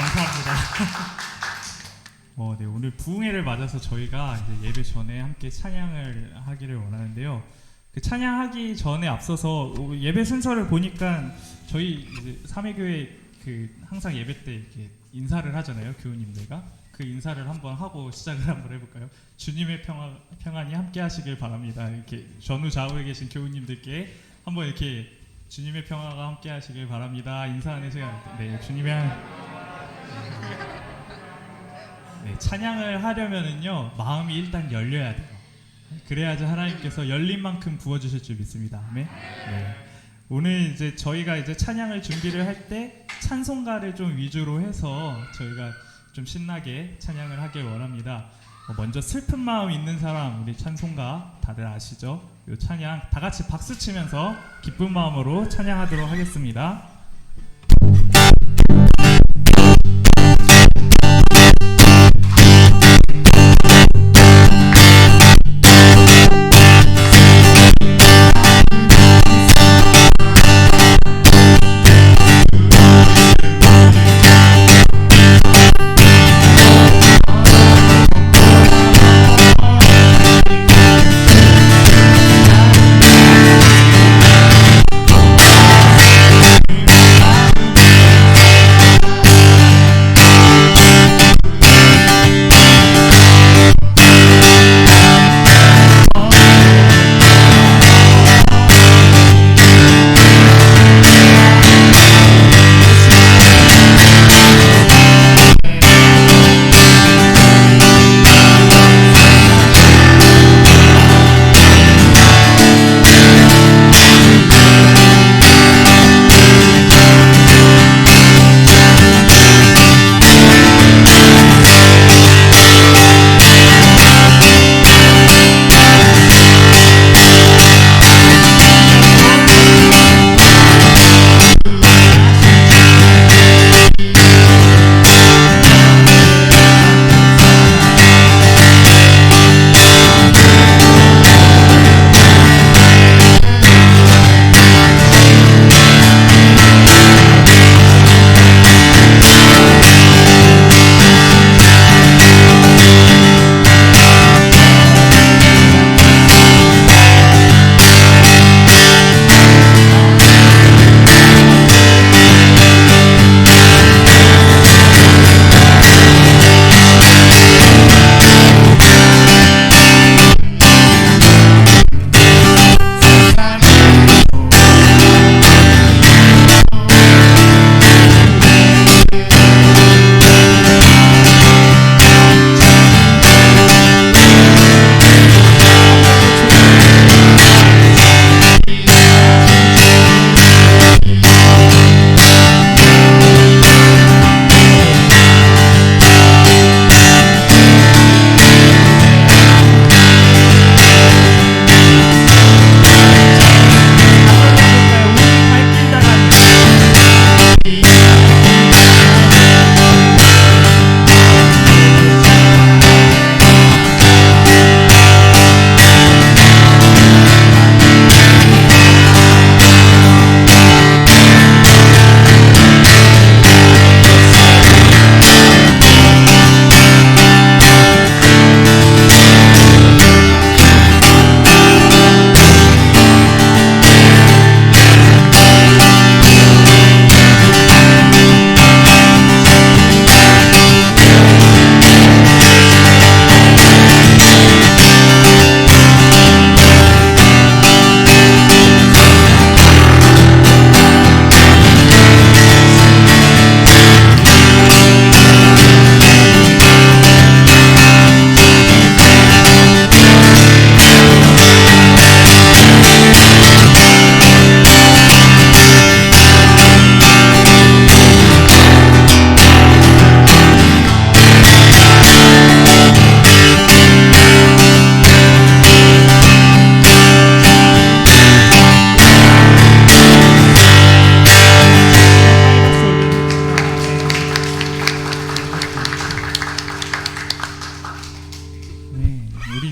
감사합니다. 네, 오늘 부흥회를 맞아서 저희가 이제 예배 전에 함께 찬양을 하기를 원하는데요. 그 찬양하기 전에 앞서서 예배 순서를 보니까 저희 이제 삼회교회 항상 예배 때 이렇게 인사를 하잖아요, 교우님들과. 그 인사를 한번 하고 시작을 한번 해볼까요? 주님의 평안이 함께 하시길 바랍니다. 이렇게 전후 좌우에 계신 교우님들께 한번 이렇게 주님의 평화가 함께 하시길 바랍니다. 인사하는 시간. 네, 주님의 찬양을 하려면은요, 마음이 일단 열려야 돼요. 그래야지 하나님께서 열린 만큼 부어주실 줄 믿습니다. 아멘. 네. 오늘 이제 저희가 이제 찬양을 준비를 할 때 찬송가를 좀 위주로 해서 저희가 좀 신나게 찬양을 하길 원합니다. 먼저 슬픈 마음 있는 사람, 우리 찬송가 다들 아시죠? 이 찬양 다 같이 박수 치면서 기쁜 마음으로 찬양하도록 하겠습니다.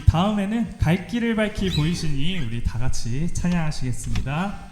다음에는 갈 길을 밝히 보이시니 우리 다 같이 찬양하시겠습니다.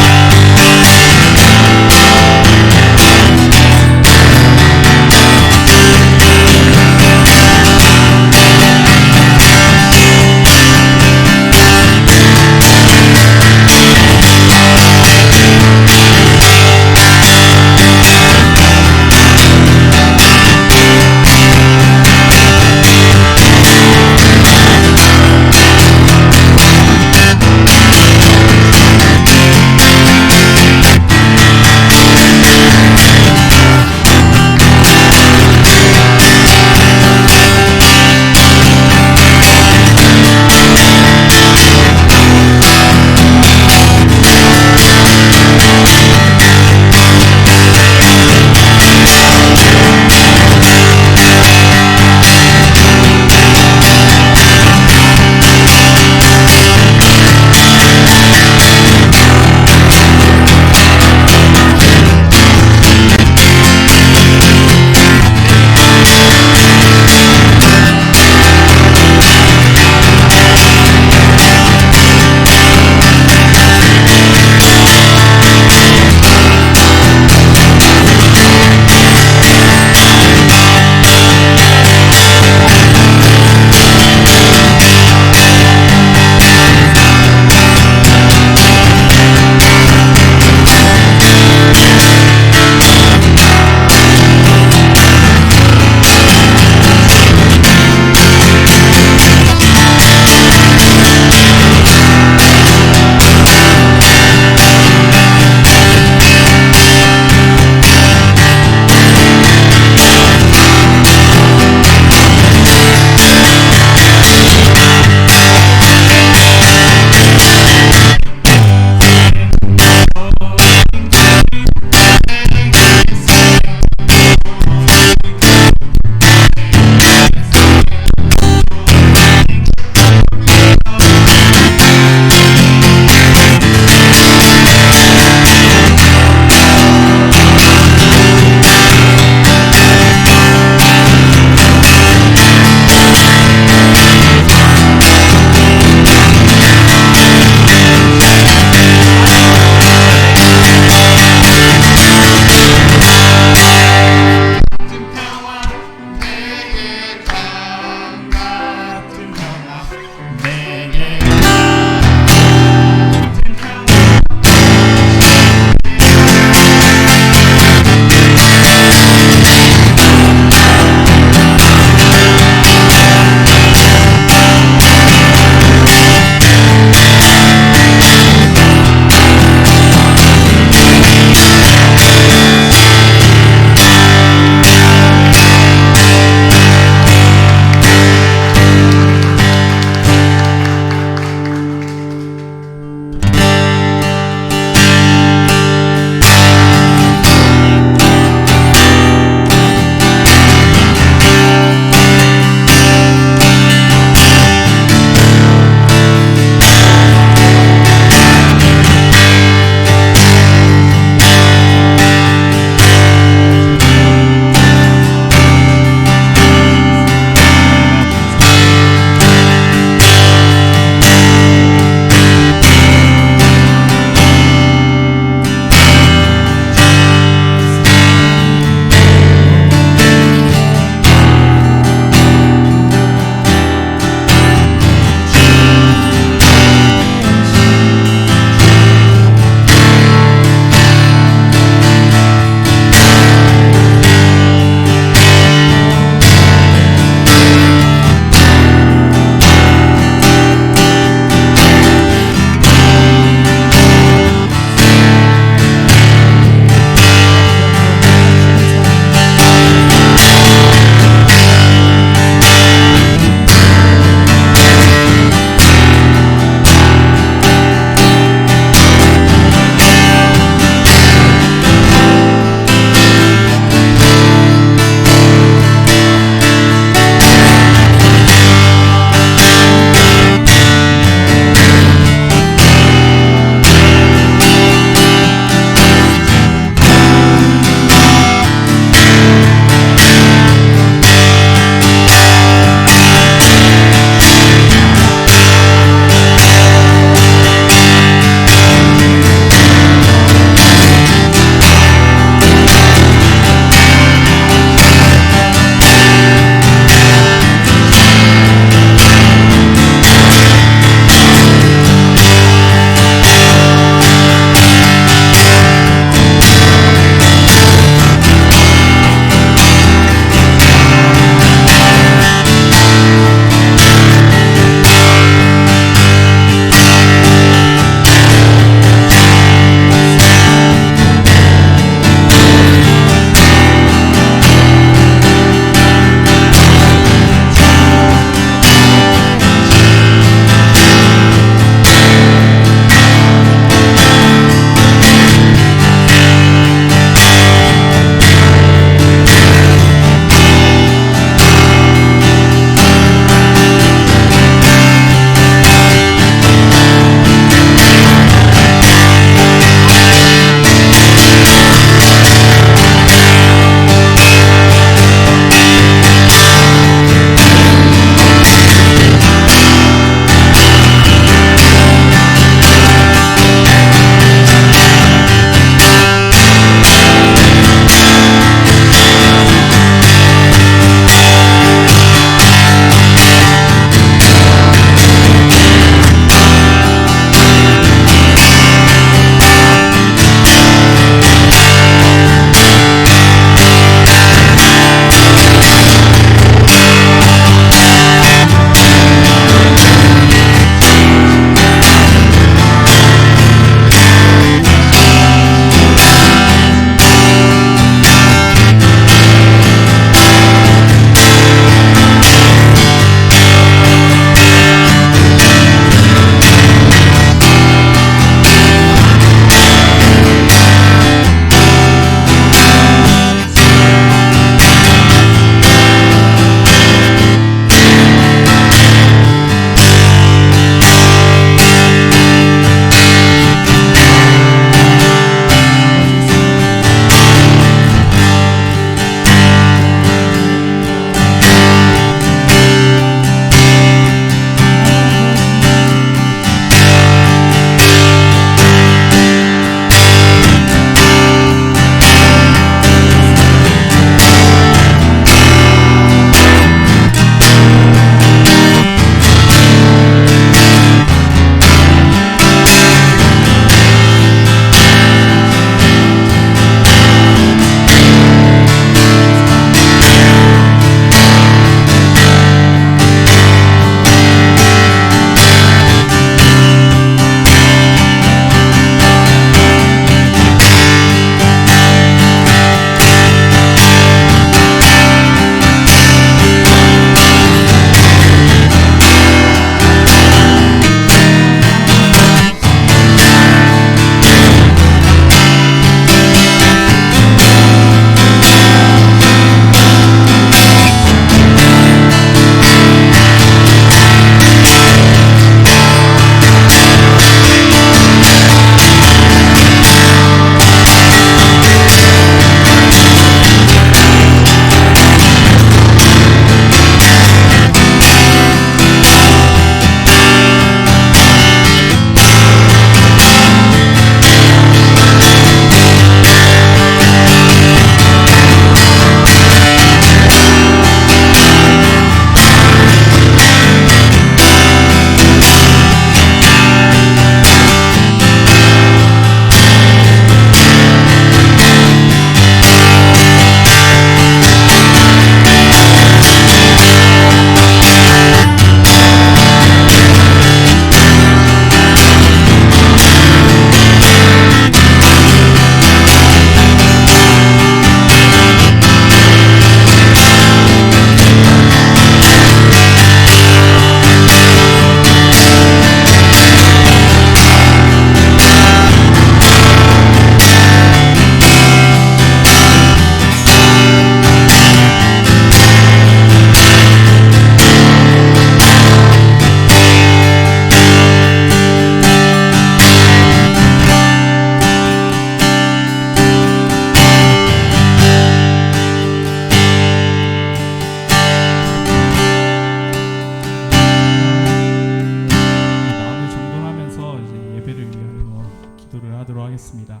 나가도록 하겠습니다.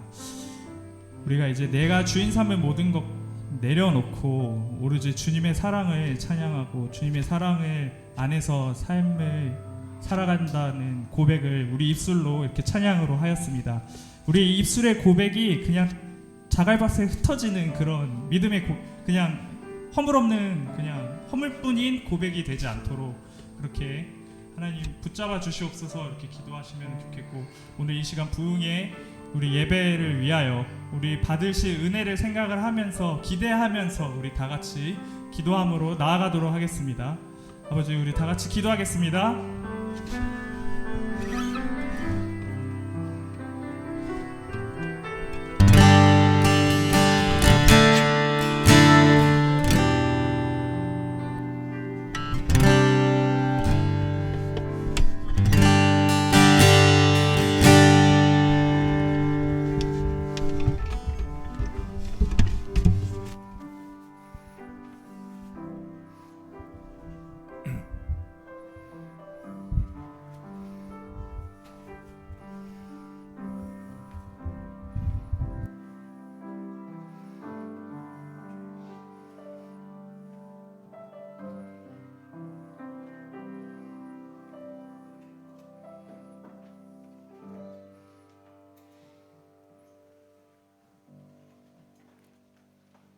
우리가 이제 내가 주인 삼은 모든 것 내려놓고 오로지 주님의 사랑을 찬양하고 주님의 사랑을 안에서 삶을 살아간다는 고백을 우리 입술로 이렇게 찬양으로 하였습니다. 우리 입술의 고백이 그냥 자갈밭에 흩어지는 그런 믿음의 그냥 허물없는 그냥 허물뿐인 고백이 되지 않도록 그렇게 하나님 붙잡아 주시옵소서 이렇게 기도하시면 좋겠고, 오늘 이 시간 부흥의 우리 예배를 위하여 우리 받으실 은혜를 생각을 하면서 기대하면서 우리 다 같이 기도함으로 나아가도록 하겠습니다. 아버지, 우리 다 같이 기도하겠습니다.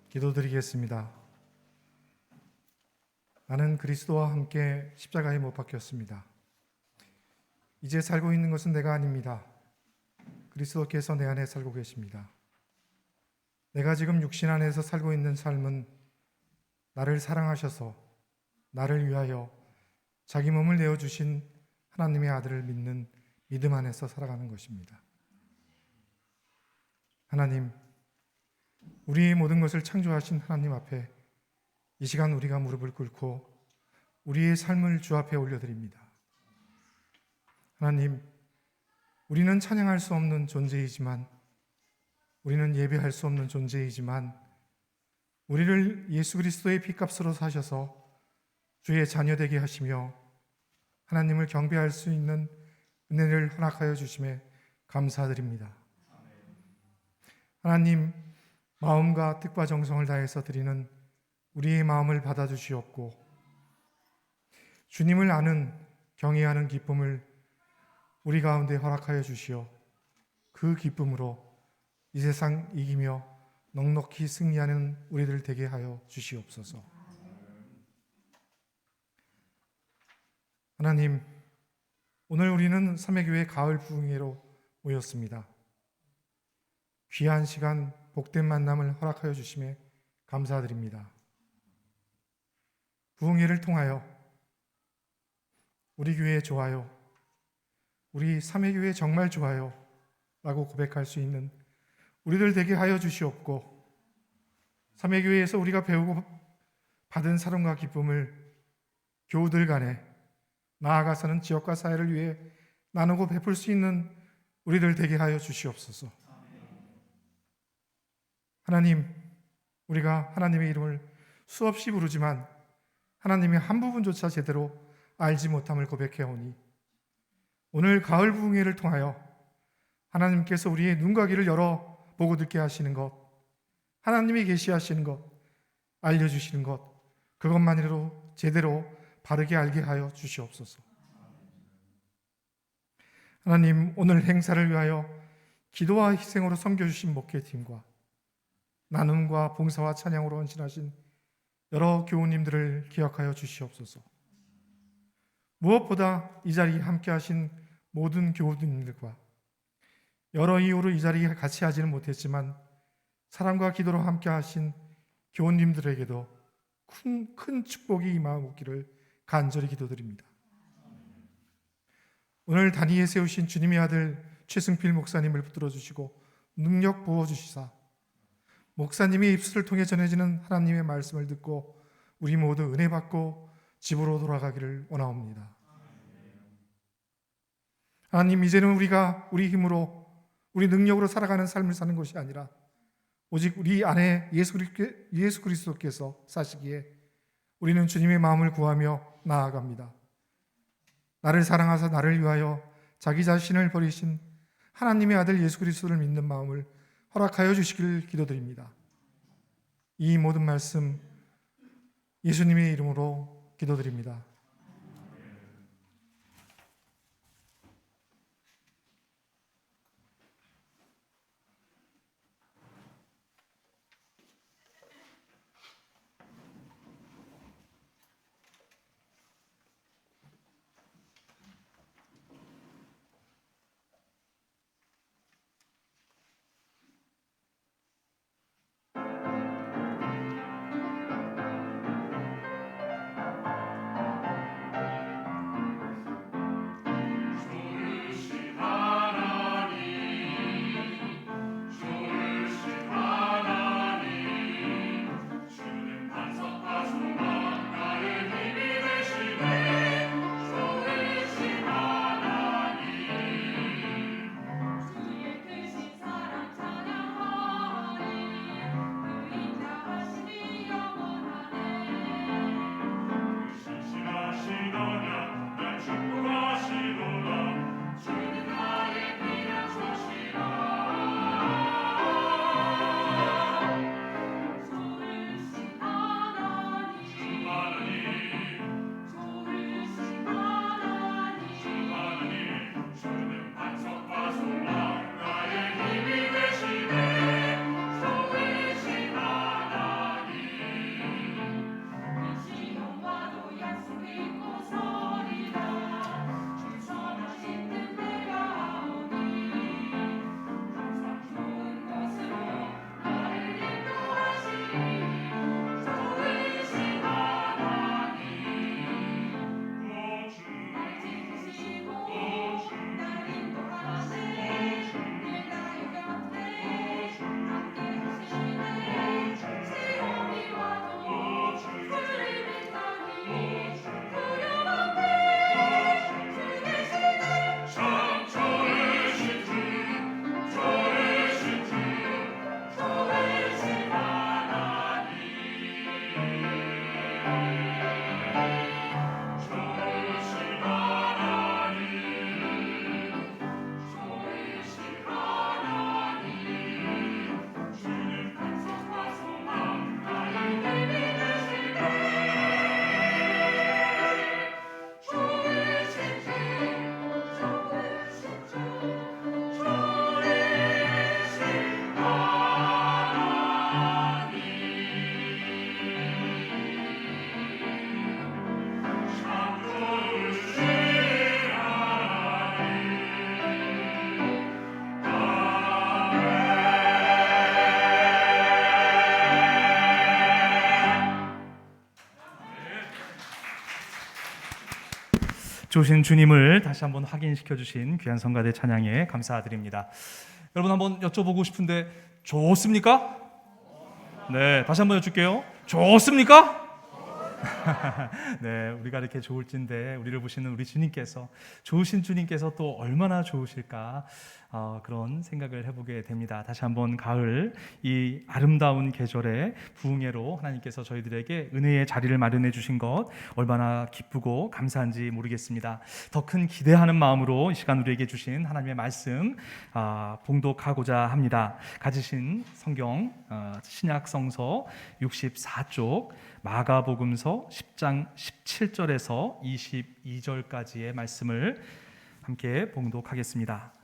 기도드리겠습니다. 나는 그리스도와 함께 십자가에 못 박혔습니다. 이제 살고 있는 것은 내가 아닙니다. 그리스도께서 내 안에 살고 계십니다. 내가 지금 육신 안에서 살고 있는 삶은 나를 사랑하셔서 나를 위하여 자기 몸을 내어주신 하나님의 아들을 믿는 믿음 안에서 살아가는 것입니다. 하나님, 우리의 모든 것을 창조하신 하나님 앞에 이 시간 우리가 무릎을 꿇고 우리의 삶을 주 앞에 올려드립니다. 하나님, 우리는 찬양할 수 없는 존재이지만, 우리는 예배할 수 없는 존재이지만, 우리를 예수 그리스도의 피값으로 사셔서 주의 자녀되게 하시며 하나님을 경배할 수 있는 은혜를 허락하여 주심에 감사드립니다. 하나님, 마음과 뜻과 정성을 다해서 드리는 우리의 마음을 받아주시옵고, 주님을 아는 경외하는 기쁨을 우리 가운데 허락하여 주시어 그 기쁨으로 이 세상 이기며 넉넉히 승리하는 우리들 되게 하여 주시옵소서. 하나님, 오늘 우리는 삼회교회 가을 부흥회로 모였습니다. 귀한 시간, 복된 만남을 허락하여 주심에 감사드립니다. 부흥회를 통하여 우리 교회 좋아요, 우리 삼회교회 정말 좋아요 라고 고백할 수 있는 우리들 되게 하여 주시옵고, 삼회교회에서 우리가 배우고 받은 사랑과 기쁨을 교우들 간에 나아가서는 지역과 사회를 위해 나누고 베풀 수 있는 우리들 되게 하여 주시옵소서. 하나님, 우리가 하나님의 이름을 수없이 부르지만 하나님의 한 부분조차 제대로 알지 못함을 고백해오니, 오늘 가을 부흥회를 통하여 하나님께서 우리의 눈과 귀를 열어 보고 듣게 하시는 것, 하나님이 계시하시는 것, 알려주시는 것, 그것만으로 제대로 바르게 알게 하여 주시옵소서. 하나님, 오늘 행사를 위하여 기도와 희생으로 섬겨주신 목회팀과 나눔과 봉사와 찬양으로 헌신하신 여러 교우님들을 기억하여 주시옵소서. 무엇보다 이 자리에 함께 하신 모든 교우님들과 여러 이유로 이 자리에 같이 하지는 못했지만 사랑과 기도로 함께 하신 교우님들에게도 큰 축복이 임하옵기를 간절히 기도드립니다. 오늘 단위에 세우신 주님의 아들 최승필 목사님을 붙들어 주시고 능력 부어주시사 목사님의 입술을 통해 전해지는 하나님의 말씀을 듣고 우리 모두 은혜 받고 집으로 돌아가기를 원하옵니다. 하나님, 이제는 우리가 우리 힘으로 우리 능력으로 살아가는 삶을 사는 것이 아니라 오직 우리 안에 예수 그리스도께서 사시기에 우리는 주님의 마음을 구하며 나아갑니다. 나를 사랑하사 나를 위하여 자기 자신을 버리신 하나님의 아들 예수 그리스도를 믿는 마음을 허락하여 주시길 기도드립니다. 이 모든 말씀 예수님의 이름으로 기도드립니다. 좋으신 주님을 다시 한번 확인시켜 주신 귀한 성가대 찬양에 감사드립니다. 여러분 한번 여쭤보고 싶은데 좋습니까? 네, 다시 한번 여쭐게요. 좋습니까? 네, 우리가 이렇게 좋을진데 우리를 보시는 우리 주님께서, 좋으신 주님께서 또 얼마나 좋으실까, 그런 생각을 해보게 됩니다. 다시 한번 가을 이 아름다운 계절에 부흥회로 하나님께서 저희들에게 은혜의 자리를 마련해 주신 것 얼마나 기쁘고 감사한지 모르겠습니다. 더 큰 기대하는 마음으로 이 시간 우리에게 주신 하나님의 말씀 봉독하고자 합니다. 가지신 성경 신약 성서 64쪽 마가복음서 10장 17절에서 22절까지의 말씀을 함께 봉독하겠습니다.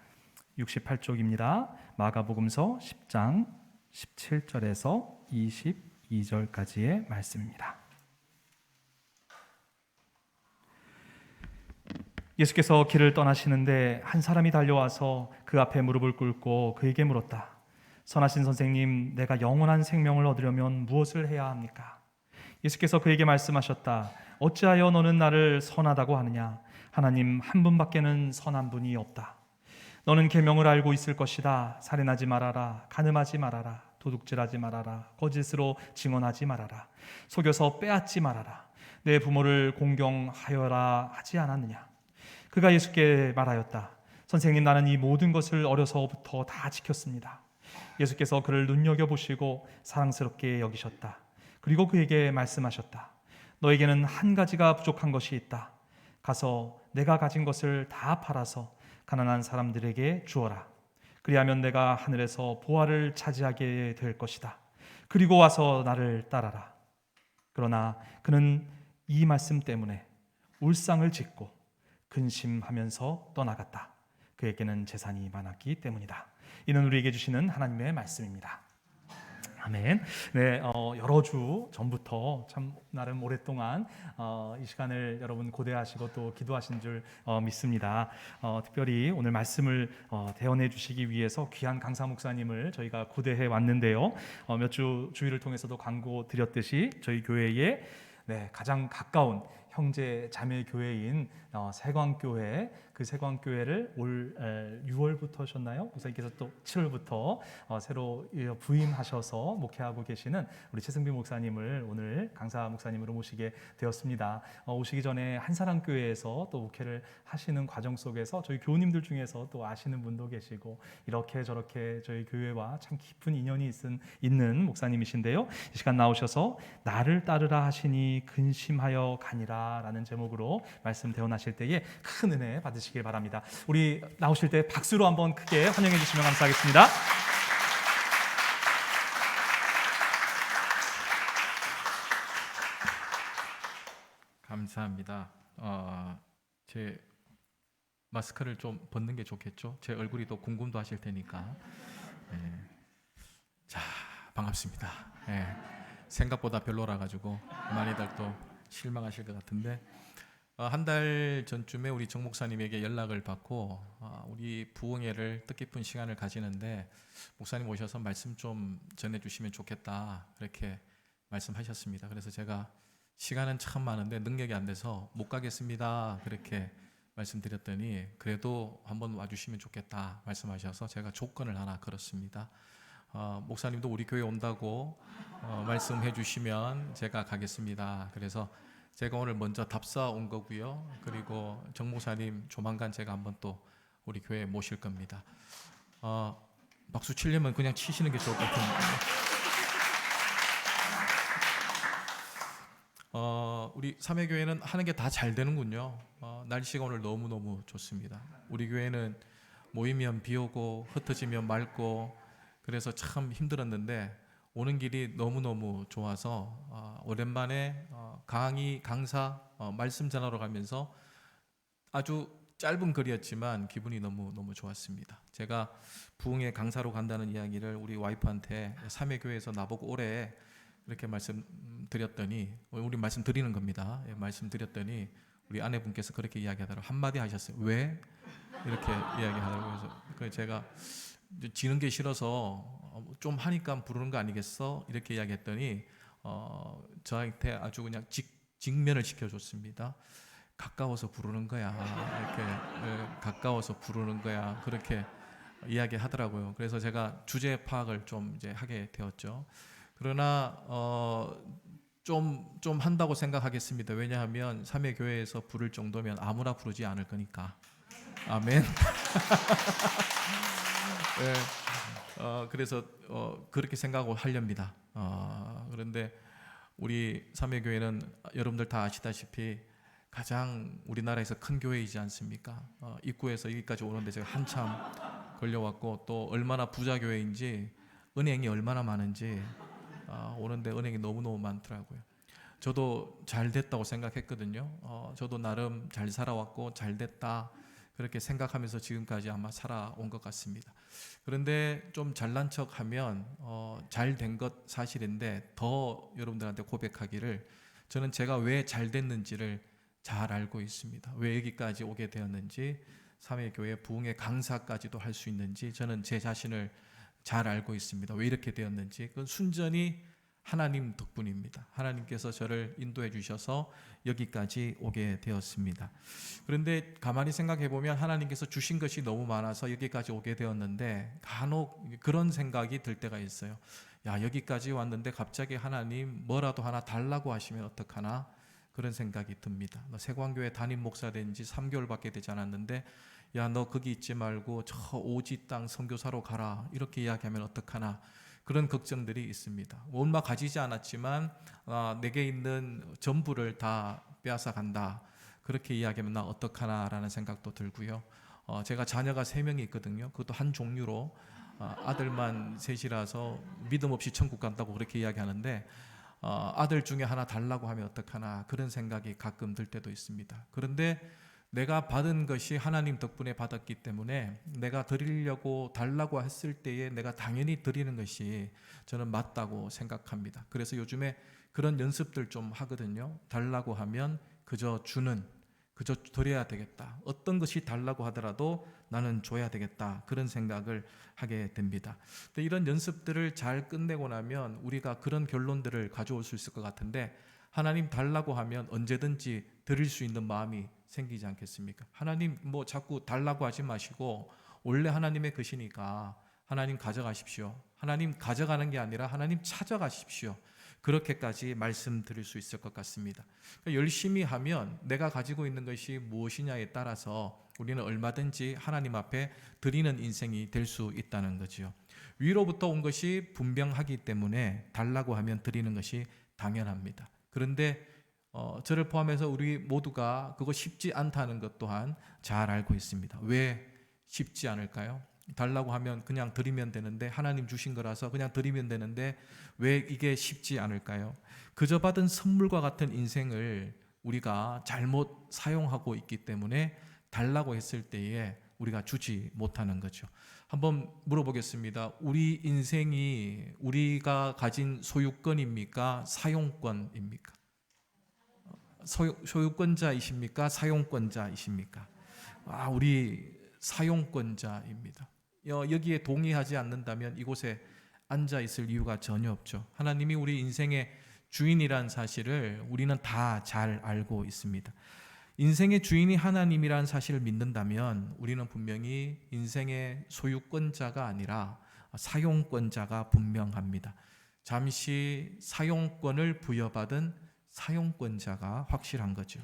68쪽입니다. 마가복음서 10장 17절에서 22절까지의 말씀입니다. 예수께서 길을 떠나시는데 한 사람이 달려와서 그 앞에 무릎을 꿇고 그에게 물었다. 선하신 선생님, 내가 영원한 생명을 얻으려면 무엇을 해야 합니까? 예수께서 그에게 말씀하셨다. 어찌하여 너는 나를 선하다고 하느냐? 하나님 한 분밖에는 선한 분이 없다. 너는 계명을 알고 있을 것이다. 살인하지 말아라. 간음하지 말아라. 도둑질하지 말아라. 거짓으로 증언하지 말아라. 속여서 빼앗지 말아라. 내 부모를 공경하여라 하지 않았느냐? 그가 예수께 말하였다. 선생님, 나는 이 모든 것을 어려서부터 다 지켰습니다. 예수께서 그를 눈여겨보시고 사랑스럽게 여기셨다. 그리고 그에게 말씀하셨다. 너에게는 한 가지가 부족한 것이 있다. 가서 내가 가진 것을 다 팔아서 가난한 사람들에게 주어라. 그리하면 내가 하늘에서 보화를 차지하게 될 것이다. 그리고 와서 나를 따라라. 그러나 그는 이 말씀 때문에 울상을 짓고 근심하면서 떠나갔다. 그에게는 재산이 많았기 때문이다. 이는 우리에게 주시는 하나님의 말씀입니다. 아멘. 네, 여러 주 전부터 참 나름 오랫동안 이 시간을 여러분 고대하시고 또 기도하신 줄 믿습니다. 특별히 오늘 말씀을 대언해 주시기 위해서 귀한 강사 목사님을 저희가 고대해 왔는데요. 몇 주 주일을 통해서도 광고 드렸듯이 저희 교회에 가장 가까운 형제 자매 교회인 세광교회, 그 세광교회를 올 6월부터셨나요? 목사님께서 또 7월부터 새로 부임하셔서 목회하고 계시는 우리 최승빈 목사님을 오늘 강사 목사님으로 모시게 되었습니다. 오시기 전에 한사랑교회에서 또 목회를 하시는 과정 속에서 저희 교우님들 중에서 또 아시는 분도 계시고 이렇게 저렇게 저희 교회와 참 깊은 인연이 있는 목사님이신데요. 이 시간 나오셔서 나를 따르라 하시니 근심하여 가니라 라는 제목으로 말씀 대언하실 때에 큰 은혜 받으시길 바랍니다. 우리 나오실 때 박수로 한번 크게 환영해 주시면 감사하겠습니다. 감사합니다. 제 마스크를 좀 벗는 게 좋겠죠? 제 얼굴이 또 궁금도 하실 테니까. 네. 자, 반갑습니다. 네. 생각보다 별로라 가지고 많이들 또 실망하실 것 같은데 한 달 전쯤에 우리 정 목사님에게 연락을 받고 우리 부흥회를 뜻깊은 시간을 가지는데 목사님 오셔서 말씀 좀 전해주시면 좋겠다 그렇게 말씀하셨습니다. 그래서 제가 시간은 참 많은데 능력이 안 돼서 못 가겠습니다 그렇게 말씀드렸더니 그래도 한번 와주시면 좋겠다 말씀하셔서 제가 조건을 하나 걸었습니다. 목사님도 우리 교회 온다고 말씀해 주시면 제가 가겠습니다. 그래서 제가 오늘 먼저 답사 온 거고요. 그리고 정 목사님 조만간 제가 한번 또 우리 교회에 모실 겁니다. 박수 치려면 그냥 치시는 게 좋을 것 같은데. 우리 삼회교회는 하는 게 다 잘 되는군요. 날씨가 오늘 너무너무 좋습니다. 우리 교회는 모이면 비 오고 흩어지면 맑고 그래서 참 힘들었는데 오는 길이 너무너무 좋아서 오랜만에 강사 말씀 전하러 가면서 아주 짧은 거리였지만 기분이 너무너무 좋았습니다. 제가 부흥회 강사로 간다는 이야기를 우리 와이프한테 삼회교회에서 나보고 오래 이렇게 말씀드렸더니 우리 말씀드리는 겁니다. 말씀드렸더니 우리 아내분께서 그렇게 이야기하더라고요. 한마디 하셨어요. 왜? 이렇게 이야기하더라고요. 그래서 제가 지는 게 싫어서 좀 하니까 부르는 거 아니겠어? 이렇게 이야기했더니 저한테 아주 그냥 직면을 시켜줬습니다. 가까워서 부르는 거야. 이렇게 가까워서 부르는 거야. 그렇게 이야기하더라고요. 그래서 제가 주제 파악을 좀 이제 하게 되었죠. 그러나 좀 한다고 생각하겠습니다. 왜냐하면 삼회교회에서 부를 정도면 아무나 부르지 않을 거니까. 아멘. 네, 그래서 그렇게 생각하고 하렵니다. 그런데 우리 삼회교회는 여러분들 다 아시다시피 가장 우리나라에서 큰 교회이지 않습니까? 입구에서 여기까지 오는데 제가 한참 걸려왔고 또 얼마나 부자 교회인지 은행이 얼마나 많은지 오는데 은행이 너무너무 많더라고요. 저도 잘 됐다고 생각했거든요. 저도 나름 잘 살아왔고 잘 됐다 그렇게 생각하면서 지금까지 아마 살아온 것 같습니다. 그런데 좀 잘난 척하면 잘 된 것 사실인데 더 여러분들한테 고백하기를 저는 제가 왜 잘 됐는지를 잘 알고 있습니다. 왜 여기까지 오게 되었는지 삼회교회 부흥회 강사까지도 할 수 있는지 저는 제 자신을 잘 알고 있습니다. 왜 이렇게 되었는지 그건 순전히 하나님 덕분입니다. 하나님께서 저를 인도해 주셔서 여기까지 오게 되었습니다. 그런데 가만히 생각해 보면 하나님께서 주신 것이 너무 많아서 여기까지 오게 되었는데 간혹 그런 생각이 들 때가 있어요. 야, 여기까지 왔는데 갑자기 하나님 뭐라도 하나 달라고 하시면 어떡하나 그런 생각이 듭니다. 너 세광교회 담임 목사 된 지 3개월밖에 되지 않았는데 야, 너 거기 있지 말고 저 오지 땅 선교사로 가라 이렇게 이야기하면 어떡하나 그런 걱정들이 있습니다. 얼마 가지지 않았지만 내게 있는 전부를 다 빼앗아 간다 그렇게 이야기하면 나 어떡하나 라는 생각도 들고요. 제가 자녀가 3명이 있거든요. 그것도 한 종류로 아들만 셋이라서 믿음 없이 천국 간다고 그렇게 이야기하는데 아들 중에 하나 달라고 하면 어떡하나 그런 생각이 가끔 들 때도 있습니다. 그런데 내가 받은 것이 하나님 덕분에 받았기 때문에 내가 드리려고 달라고 했을 때에 내가 당연히 드리는 것이 저는 맞다고 생각합니다. 그래서 요즘에 그런 연습들 좀 하거든요. 달라고 하면 그저 드려야 되겠다. 어떤 것이 달라고 하더라도 나는 줘야 되겠다. 그런 생각을 하게 됩니다. 근데 이런 연습들을 잘 끝내고 나면 우리가 그런 결론들을 가져올 수 있을 것 같은데, 하나님 달라고 하면 언제든지 드릴 수 있는 마음이 생기지 않겠습니까? 하나님 뭐 자꾸 달라고 하지 마시고 원래 하나님의 것이니까 하나님 가져가십시오. 하나님 가져가는 게 아니라 하나님 찾아가십시오. 그렇게까지 말씀드릴 수 있을 것 같습니다. 그러니까 열심히 하면 내가 가지고 있는 것이 무엇이냐에 따라서 우리는 얼마든지 하나님 앞에 드리는 인생이 될 수 있다는 거죠. 위로부터 온 것이 분명하기 때문에 달라고 하면 드리는 것이 당연합니다. 그런데 저를 포함해서 우리 모두가 그거 쉽지 않다는 것 또한 잘 알고 있습니다. 왜 쉽지 않을까요? 달라고 하면 그냥 드리면 되는데, 하나님 주신 거라서 그냥 드리면 되는데 왜 이게 쉽지 않을까요? 그저 받은 선물과 같은 인생을 우리가 잘못 사용하고 있기 때문에 달라고 했을 때에 우리가 주지 못하는 거죠. 한번 물어보겠습니다. 우리 인생이 우리가 가진 소유권입니까? 사용권입니까? 소유권자이십니까? 사용권자이십니까? 우리 사용권자입니다. 여기에 동의하지 않는다면 이곳에 앉아 있을 이유가 전혀 없죠. 하나님이 우리 인생의 주인이란 사실을 우리는 다 잘 알고 있습니다. 인생의 주인이 하나님이란 사실을 믿는다면 우리는 분명히 인생의 소유권자가 아니라 사용권자가 분명합니다. 잠시 사용권을 부여받은 사용권자가 확실한 거죠.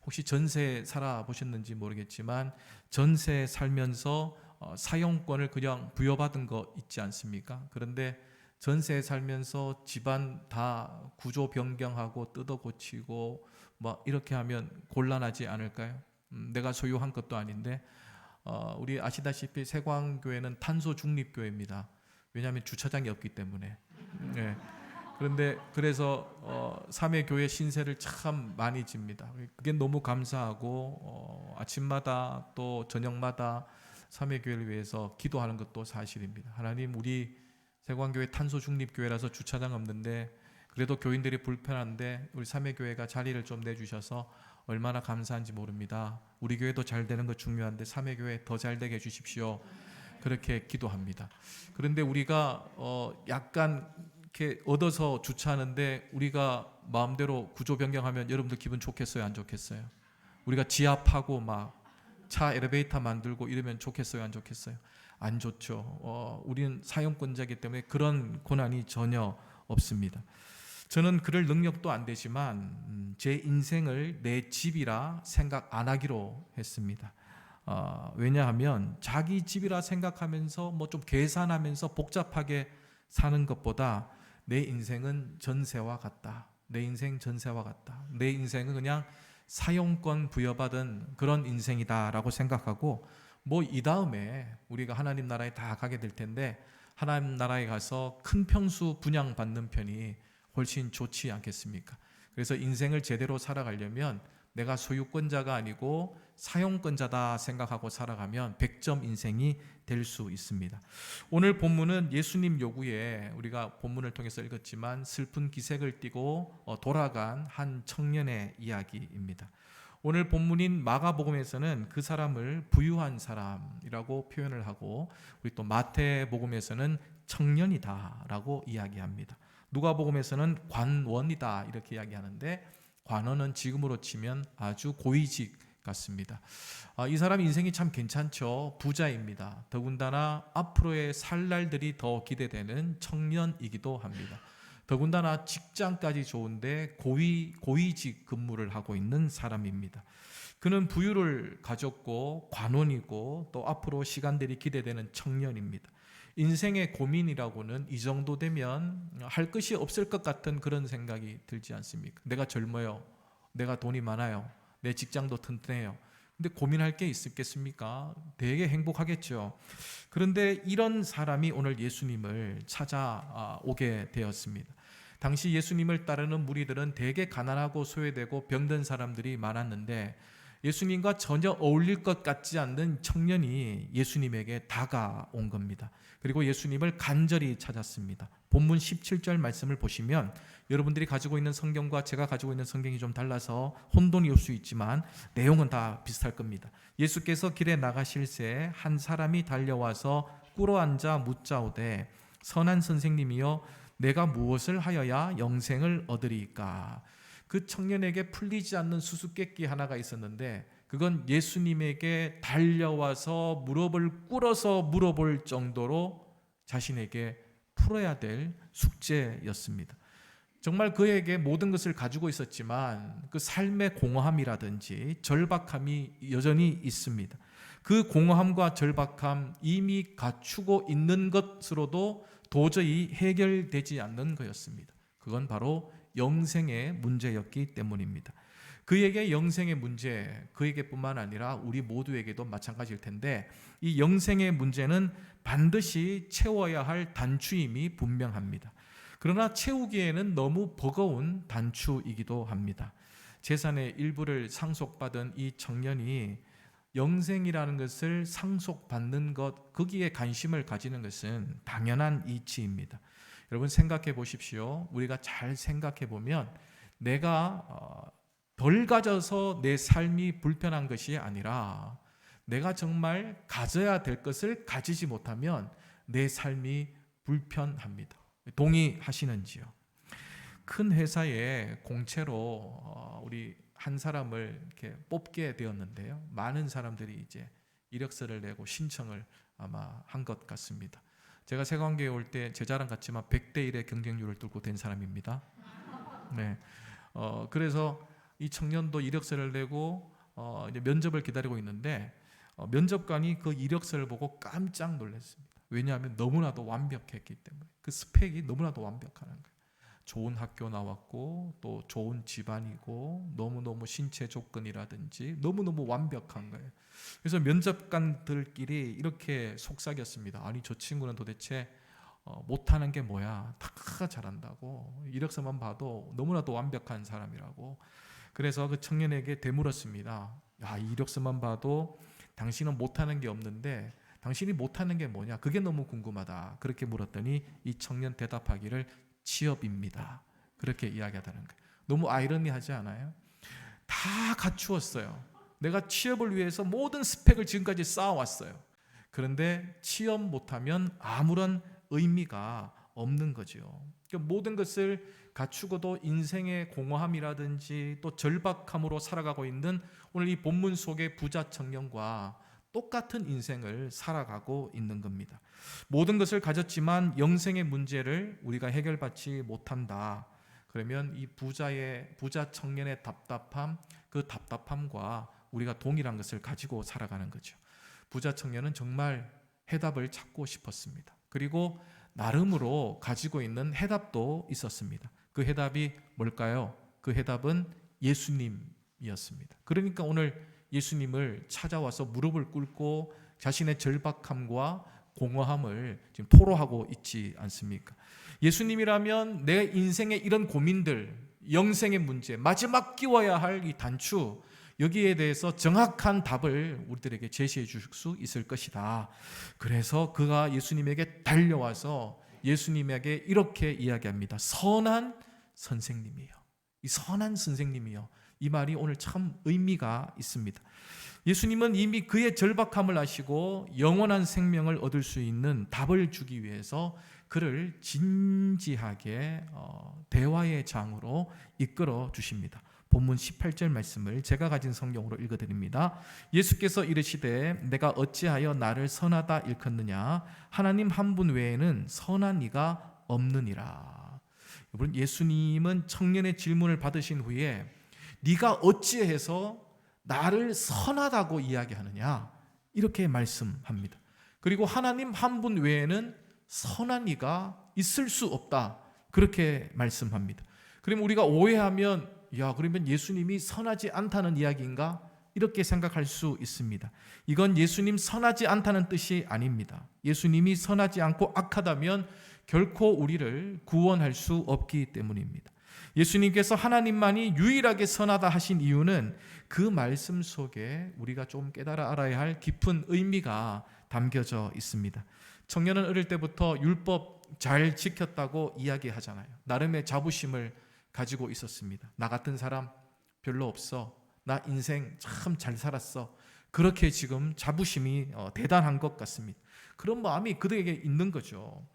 혹시 전세 살아보셨는지 모르겠지만 전세 살면서 사용권을 그냥 부여받은 거 있지 않습니까? 그런데 전세에 살면서 집안 다 구조 변경하고 뜯어 고치고 뭐 이렇게 하면 곤란하지 않을까요? 내가 소유한 것도 아닌데 우리 아시다시피 세광교회는 탄소 중립교회입니다. 왜냐하면 주차장이 없기 때문에. 네. 그래서 삼회교회 신세를 참 많이 집니다. 그게 너무 감사하고 아침마다 또 저녁마다 삼회교회를 위해서 기도하는 것도 사실입니다. 하나님, 우리 세광교회 탄소 중립교회라서 주차장 없는데 그래도 교인들이 불편한데 우리 삼회교회가 자리를 좀 내주셔서 얼마나 감사한지 모릅니다. 우리 교회도 잘 되는 거 중요한데 삼회교회 더 잘 되게 해주십시오. 그렇게 기도합니다. 그런데 우리가 약간 이렇게 얻어서 주차하는데 우리가 마음대로 구조 변경하면 여러분들 기분 좋겠어요, 안 좋겠어요? 우리가 지압하고 막 차 엘리베이터 만들고 이러면 좋겠어요, 안 좋겠어요? 안 좋죠. 우리는 사용권자이기 때문에 그런 고난이 전혀 없습니다. 저는 그럴 능력도 안 되지만 제 인생을 내 집이라 생각 안 하기로 했습니다. 왜냐하면 자기 집이라 생각하면서 뭐 좀 계산하면서 복잡하게 사는 것보다 내 인생은 전세와 같다. 내 인생 전세와 같다. 내 인생은 그냥 사용권 부여받은 그런 인생이다라고 생각하고 뭐 이 다음에 우리가 하나님 나라에 다 가게 될 텐데 하나님 나라에 가서 큰 평수 분양받는 편이 훨씬 좋지 않겠습니까? 그래서 인생을 제대로 살아가려면 내가 소유권자가 아니고 사용권자다 생각하고 살아가면 100점 인생이 될 수 있습니다. 오늘 본문은 예수님 요구에 우리가 본문을 통해서 읽었지만 슬픈 기색을 띠고 돌아간 한 청년의 이야기입니다. 오늘 본문인 마가복음에서는 그 사람을 부유한 사람이라고 표현을 하고 우리 또 마태복음에서는 청년이다라고 이야기합니다. 누가복음에서는 관원이다 이렇게 이야기하는데 관원은 지금으로 치면 아주 고위직 같습니다. 이 사람 인생이 참 괜찮죠. 부자입니다. 더군다나 앞으로의 살 날들이 더 기대되는 청년이기도 합니다. 더군다나 직장까지 좋은데 고위직 근무를 하고 있는 사람입니다. 그는 부유를 가졌고 관원이고 또 앞으로 시간들이 기대되는 청년입니다. 인생의 고민이라고는 이 정도 되면 할 것이 없을 것 같은 그런 생각이 들지 않습니까? 내가 젊어요. 내가 돈이 많아요. 내 직장도 튼튼해요. 근데 고민할 게 있겠습니까? 되게 행복하겠죠. 그런데 이런 사람이 오늘 예수님을 찾아오게 되었습니다. 당시 예수님을 따르는 무리들은 되게 가난하고 소외되고 병든 사람들이 많았는데 예수님과 전혀 어울릴 것 같지 않는 청년이 예수님에게 다가온 겁니다. 그리고 예수님을 간절히 찾았습니다. 본문 17절 말씀을 보시면 여러분들이 가지고 있는 성경과 제가 가지고 있는 성경이 좀 달라서 혼돈이 올 수 있지만 내용은 다 비슷할 겁니다. 예수께서 길에 나가실새 한 사람이 달려와서 꿇어앉아 묻자오되 선한 선생님이여 내가 무엇을 하여야 영생을 얻으리이까. 그 청년에게 풀리지 않는 수수께끼 하나가 있었는데 그건 예수님에게 달려와서 무릎을 꿇어서 물어볼 정도로 자신에게 풀어야 될 숙제였습니다. 정말 그에게 모든 것을 가지고 있었지만 그 삶의 공허함이라든지 절박함이 여전히 있습니다. 그 공허함과 절박함 이미 갖추고 있는 것으로도 도저히 해결되지 않는 거였습니다. 그건 바로 영생의 문제였기 때문입니다. 그에게 영생의 문제, 그에게뿐만 아니라 우리 모두에게도 마찬가지일 텐데 이 영생의 문제는 반드시 채워야 할 단추임이 분명합니다. 그러나 채우기에는 너무 버거운 단추이기도 합니다. 재산의 일부를 상속받은 이 청년이 영생이라는 것을 상속받는 것, 거기에 관심을 가지는 것은 당연한 이치입니다. 여러분 생각해 보십시오. 우리가 잘 생각해 보면 내가 덜 가져서 내 삶이 불편한 것이 아니라 내가 정말 가져야 될 것을 가지지 못하면 내 삶이 불편합니다. 동의하시는지요? 큰 회사에 공채로 우리 한 사람을 이렇게 뽑게 되었는데요. 많은 사람들이 이제 이력서를 내고 신청을 아마 한 것 같습니다. 제가 세관계에 올 때 제 자랑 같지만 100대 1의 경쟁률을 뚫고 된 사람입니다. 네. 그래서 이 청년도 이력서를 내고 이제 면접을 기다리고 있는데 면접관이 그 이력서를 보고 깜짝 놀랐습니다. 왜냐하면 너무나도 완벽했기 때문에 그 스펙이 너무나도 완벽하는 거예요. 좋은 학교 나왔고 또 좋은 집안이고 너무너무 신체 조건이라든지 너무너무 완벽한 거예요. 그래서 면접관들끼리 이렇게 속삭였습니다. 아니 저 친구는 도대체 못하는 게 뭐야, 다 잘한다고, 이력서만 봐도 너무나도 완벽한 사람이라고. 그래서 그 청년에게 되물었습니다. 야, 이 이력서만 봐도 당신은 못하는 게 없는데 당신이 못하는 게 뭐냐, 그게 너무 궁금하다. 그렇게 물었더니 이 청년 대답하기를 취업입니다. 그렇게 이야기하다는 거예요. 너무 아이러니하지 않아요? 다 갖추었어요. 내가 취업을 위해서 모든 스펙을 지금까지 쌓아왔어요. 그런데 취업 못하면 아무런 의미가 없는 거죠. 그러니까 모든 것을 갖추고도 인생의 공허함이라든지 또 절박함으로 살아가고 있는 오늘 이 본문 속의 부자 청년과 똑같은 인생을 살아가고 있는 겁니다. 모든 것을 가졌지만 영생의 문제를 우리가 해결받지 못한다. 그러면 이 부자 청년의 답답함, 그 답답함과 우리가 동일한 것을 가지고 살아가는 거죠. 부자 청년은 정말 해답을 찾고 싶었습니다. 그리고 나름으로 가지고 있는 해답도 있었습니다. 그 해답이 뭘까요? 그 해답은 예수님이었습니다. 그러니까 오늘 예수님을 찾아와서 무릎을 꿇고 자신의 절박함과 공허함을 지금 토로하고 있지 않습니까? 예수님이라면 내 인생의 이런 고민들, 영생의 문제, 마지막 끼워야 할 이 단추, 여기에 대해서 정확한 답을 우리들에게 제시해 줄 수 있을 것이다. 그래서 그가 예수님에게 달려와서 예수님에게 이렇게 이야기합니다. 선한 선생님이요. 이 선한 선생님이요. 이 말이 오늘 참 의미가 있습니다. 예수님은 이미 그의 절박함을 아시고 영원한 생명을 얻을 수 있는 답을 주기 위해서 그를 진지하게 대화의 장으로 이끌어 주십니다. 본문 18절 말씀을 제가 가진 성경으로 읽어드립니다. 예수께서 이르시되 내가 어찌하여 나를 선하다 일컫느냐, 하나님 한 분 외에는 선한 이가 없느니라. 여러분, 예수님은 청년의 질문을 받으신 후에 네가 어찌해서 나를 선하다고 이야기하느냐, 이렇게 말씀합니다. 그리고 하나님 한 분 외에는 선한 이가 있을 수 없다, 그렇게 말씀합니다. 그럼 우리가 오해하면, 야, 그러면 예수님이 선하지 않다는 이야기인가? 이렇게 생각할 수 있습니다. 이건 예수님 선하지 않다는 뜻이 아닙니다. 예수님이 선하지 않고 악하다면 결코 우리를 구원할 수 없기 때문입니다. 예수님께서 하나님만이 유일하게 선하다 하신 이유는 그 말씀 속에 우리가 좀 깨달아 알아야 할 깊은 의미가 담겨져 있습니다. 청년은 어릴 때부터 율법 잘 지켰다고 이야기하잖아요. 나름의 자부심을 가지고 있었습니다. 나 같은 사람 별로 없어. 나 인생 참 잘 살았어. 그렇게 지금 자부심이 대단한 것 같습니다. 그런 마음이 그들에게 있는 거죠.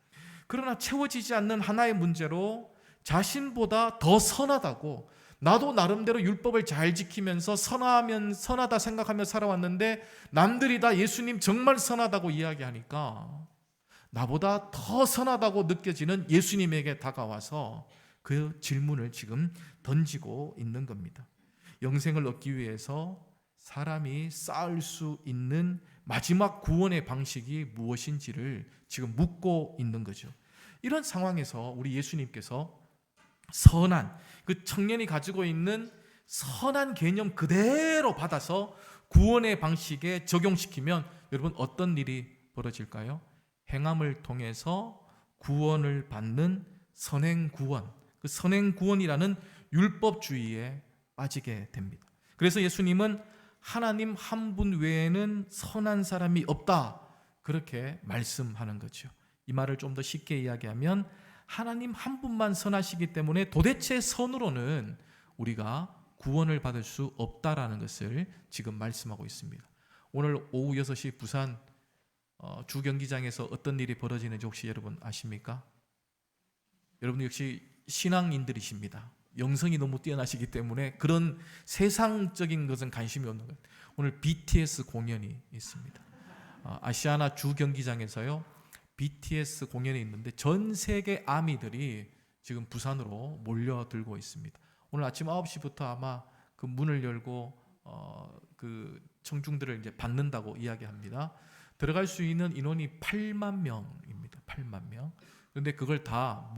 그러나 채워지지 않는 하나의 문제로 자신보다 더 선하다고, 나도 나름대로 율법을 잘 지키면서 선하다 생각하며 살아왔는데 남들이 다 예수님 정말 선하다고 이야기하니까 나보다 더 선하다고 느껴지는 예수님에게 다가와서 그 질문을 지금 던지고 있는 겁니다. 영생을 얻기 위해서 사람이 쌓을 수 있는 마지막 구원의 방식이 무엇인지를 지금 묻고 있는 거죠. 이런 상황에서 우리 예수님께서 선한, 그 청년이 가지고 있는 선한 개념 그대로 받아서 구원의 방식에 적용시키면 여러분 어떤 일이 벌어질까요? 행함을 통해서 구원을 받는 선행구원, 그 선행구원이라는 율법주의에 빠지게 됩니다. 그래서 예수님은 하나님 한 분 외에는 선한 사람이 없다, 그렇게 말씀하는 거죠. 이 말을 좀 더 쉽게 이야기하면 하나님 한 분만 선하시기 때문에 도대체 선으로는 우리가 구원을 받을 수 없다라는 것을 지금 말씀하고 있습니다. 오늘 오후 6시 부산 주경기장에서 어떤 일이 벌어지는지 혹시 여러분 아십니까? 여러분 역시 신앙인들이십니다. 영성이 너무 뛰어나시기 때문에 그런 세상적인 것은 관심이 없는 거예요. 오늘 BTS 공연이 있습니다. 아시아나 주경기장에서요 BTS 공연이 있는데 전 세계 아미들이 지금 부산으로 몰려들고 있습니다. 오늘 아침 9시부터 아마 그 문을 열고 그 청중들을 이제 받는다고 이야기합니다. 들어갈 수 있는 인원이 8만 명입니다. 8만 명. 그런데 그걸 다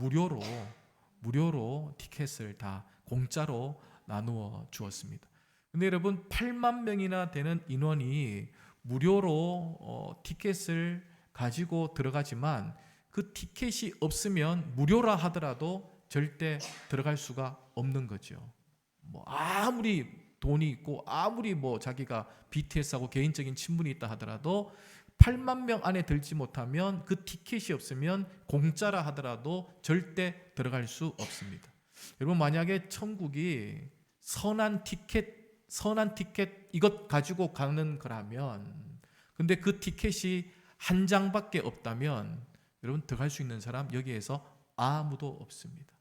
무료로 티켓을 다 공짜로 나누어 주었습니다. 근데 여러분 8만 명이나 되는 인원이 무료로 티켓을 가지고 들어가지만 그 티켓이 없으면 무료라 하더라도 절대 들어갈 수가 없는 거죠. 뭐 아무리 돈이 있고 아무리 뭐 자기가 BTS하고 개인적인 친분이 있다 하더라도 8만 명 안에 들지 못하면 그 티켓이 없으면 공짜라 하더라도 절대 들어갈 수 없습니다. 여러분 만약에 천국이 선한 티켓 이것 가지고 가는 거라면, 근데 그 티켓이 한 장밖에 없다면 여러분 들어갈 수 있는 사람 여기에서 아무도 없습니다.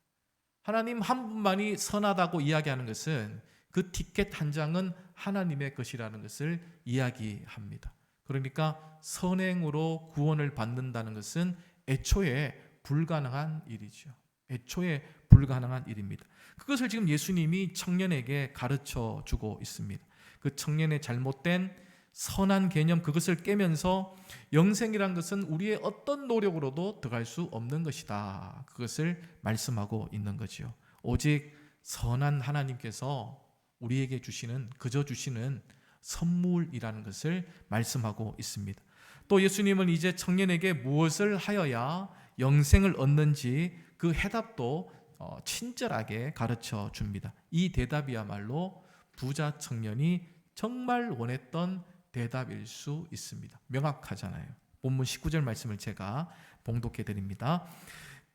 하나님 한 분만이 선하다고 이야기하는 것은 그 티켓 한 장은 하나님의 것이라는 것을 이야기합니다. 그러니까 선행으로 구원을 받는다는 것은 애초에 불가능한 일이죠. 애초에 불가능한 일입니다. 그것을 지금 예수님이 청년에게 가르쳐 주고 있습니다. 그 청년의 잘못된 선한 개념, 그것을 깨면서 영생이란 것은 우리의 어떤 노력으로도 들어갈 수 없는 것이다, 그것을 말씀하고 있는 거죠. 오직 선한 하나님께서 우리에게 주시는, 그저 주시는 선물이라는 것을 말씀하고 있습니다. 또 예수님은 이제 청년에게 무엇을 하여야 영생을 얻는지 그 해답도 친절하게 가르쳐 줍니다. 이 대답이야말로 부자 청년이 정말 원했던 대답일 수 있습니다. 명확하잖아요. 본문 19절 말씀을 제가 봉독해 드립니다.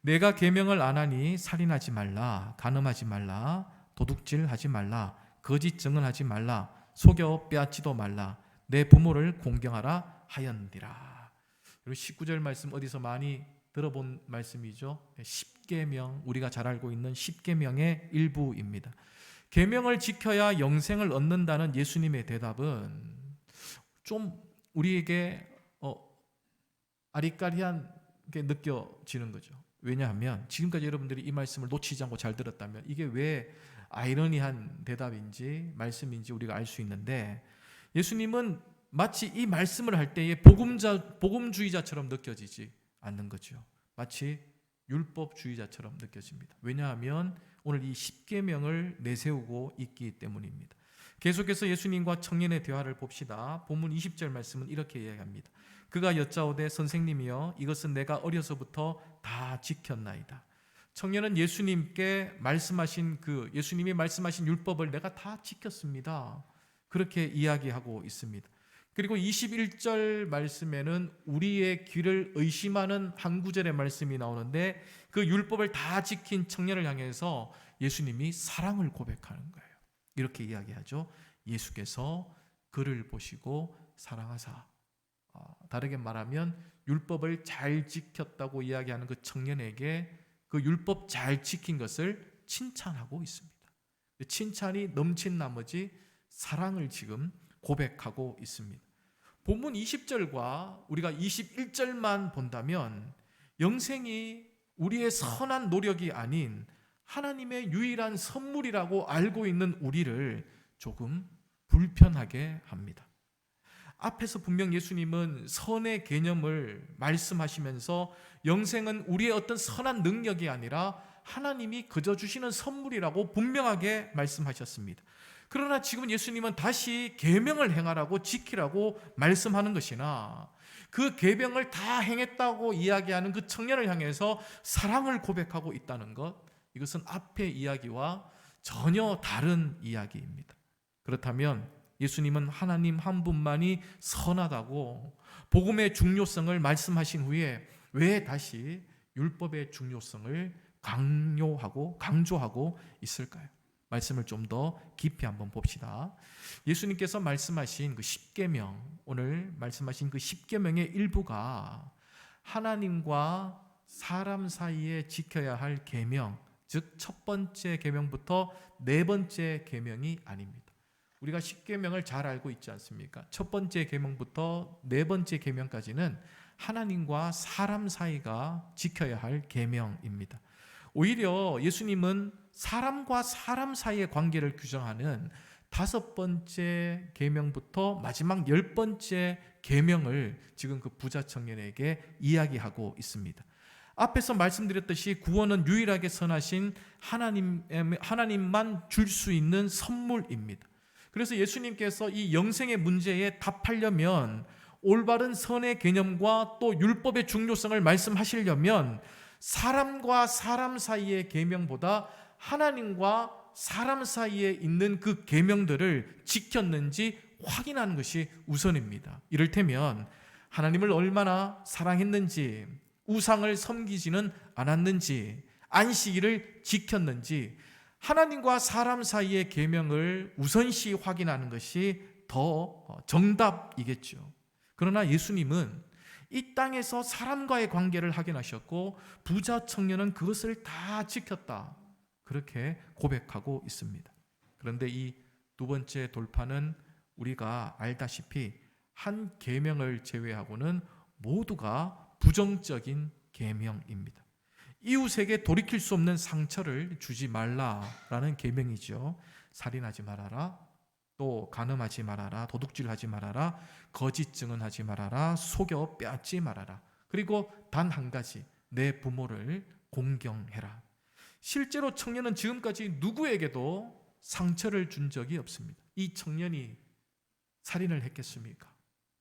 내가 계명을 안 하니 살인하지 말라, 간음하지 말라, 도둑질하지 말라, 거짓 증언하지 말라, 속여 빼앗지도 말라, 내 부모를 공경하라 하였느니라. 그리고 19절 말씀 어디서 많이 들어본 말씀이죠. 10계명, 우리가 잘 알고 있는 10계명의 일부입니다. 계명을 지켜야 영생을 얻는다는 예수님의 대답은 좀 우리에게 아리까리하게 느껴지는 거죠. 왜냐하면 지금까지 여러분들이 이 말씀을 놓치지 않고 잘 들었다면 이게 왜 아이러니한 대답인지 말씀인지 우리가 알 수 있는데, 예수님은 마치 이 말씀을 할 때에 복음주의자처럼 느껴지지 않는 거죠. 마치 율법주의자처럼 느껴집니다. 왜냐하면 오늘 이 10계명을 내세우고 있기 때문입니다. 계속해서 예수님과 청년의 대화를 봅시다. 본문 20절 말씀은 이렇게 이야기합니다. 그가 여짜오되 선생님이여 이것은 내가 어려서부터 다 지켰나이다. 청년은 예수님께 말씀하신 예수님이 말씀하신 율법을 내가 다 지켰습니다. 그렇게 이야기하고 있습니다. 그리고 21절 말씀에는 우리의 길을 의심하는 한 구절의 말씀이 나오는데 그 율법을 다 지킨 청년을 향해서 예수님이 사랑을 고백하는 거예요. 이렇게 이야기하죠. 예수께서 그를 보시고 사랑하사. 다르게 말하면 율법을 잘 지켰다고 이야기하는 그 청년에게 그 율법 잘 지킨 것을 칭찬하고 있습니다. 칭찬이 넘친 나머지 사랑을 지금 고백하고 있습니다. 본문 20절과 우리가 21절만 본다면 영생이 우리의 선한 노력이 아닌 하나님의 유일한 선물이라고 알고 있는 우리를 조금 불편하게 합니다. 앞에서 분명 예수님은 선의 개념을 말씀하시면서 영생은 우리의 어떤 선한 능력이 아니라 하나님이 그저 주시는 선물이라고 분명하게 말씀하셨습니다. 그러나 지금 예수님은 다시 계명을 행하라고 지키라고 말씀하는 것이나 그 계명을 다 행했다고 이야기하는 그 청년을 향해서 사랑을 고백하고 있다는 것, 이것은 앞의 이야기와 전혀 다른 이야기입니다. 그렇다면 예수님은 하나님 한 분만이 선하다고 복음의 중요성을 말씀하신 후에 왜 다시 율법의 중요성을 강조하고 있을까요? 말씀을 좀 더 깊이 한번 봅시다. 예수님께서 말씀하신 그 십계명, 오늘 말씀하신 그 십계명의 일부가 하나님과 사람 사이에 지켜야 할 계명, 즉 첫 번째 계명부터 네 번째 계명이 아닙니다. 우리가 십계명을 잘 알고 있지 않습니까? 첫 번째 계명부터 네 번째 계명까지는 하나님과 사람 사이가 지켜야 할 계명입니다. 오히려 예수님은 사람과 사람 사이의 관계를 규정하는 다섯 번째 계명부터 마지막 열 번째 계명을 지금 그 부자 청년에게 이야기하고 있습니다. 앞에서 말씀드렸듯이 구원은 유일하게 선하신 하나님만 줄 수 있는 선물입니다. 그래서 예수님께서 이 영생의 문제에 답하려면 올바른 선의 개념과 또 율법의 중요성을 말씀하시려면 사람과 사람 사이의 계명보다 하나님과 사람 사이에 있는 그 계명들을 지켰는지 확인하는 것이 우선입니다. 이를테면 하나님을 얼마나 사랑했는지, 우상을 섬기지는 않았는지, 안식일을 지켰는지, 하나님과 사람 사이의 계명을 우선시 확인하는 것이 더 정답이겠죠. 그러나 예수님은 이 땅에서 사람과의 관계를 확인하셨고 부자 청년은 그것을 다 지켰다, 그렇게 고백하고 있습니다. 그런데 이 두 번째 돌파는 우리가 알다시피 한 계명을 제외하고는 모두가 부정적인 계명입니다. 이웃에게 돌이킬 수 없는 상처를 주지 말라라는 계명이죠. 살인하지 말아라, 또 간음하지 말아라, 도둑질하지 말아라, 거짓 증언하지 말아라, 속여 빼앗지 말아라. 그리고 단 한 가지, 내 부모를 공경해라. 실제로 청년은 지금까지 누구에게도 상처를 준 적이 없습니다. 이 청년이 살인을 했겠습니까?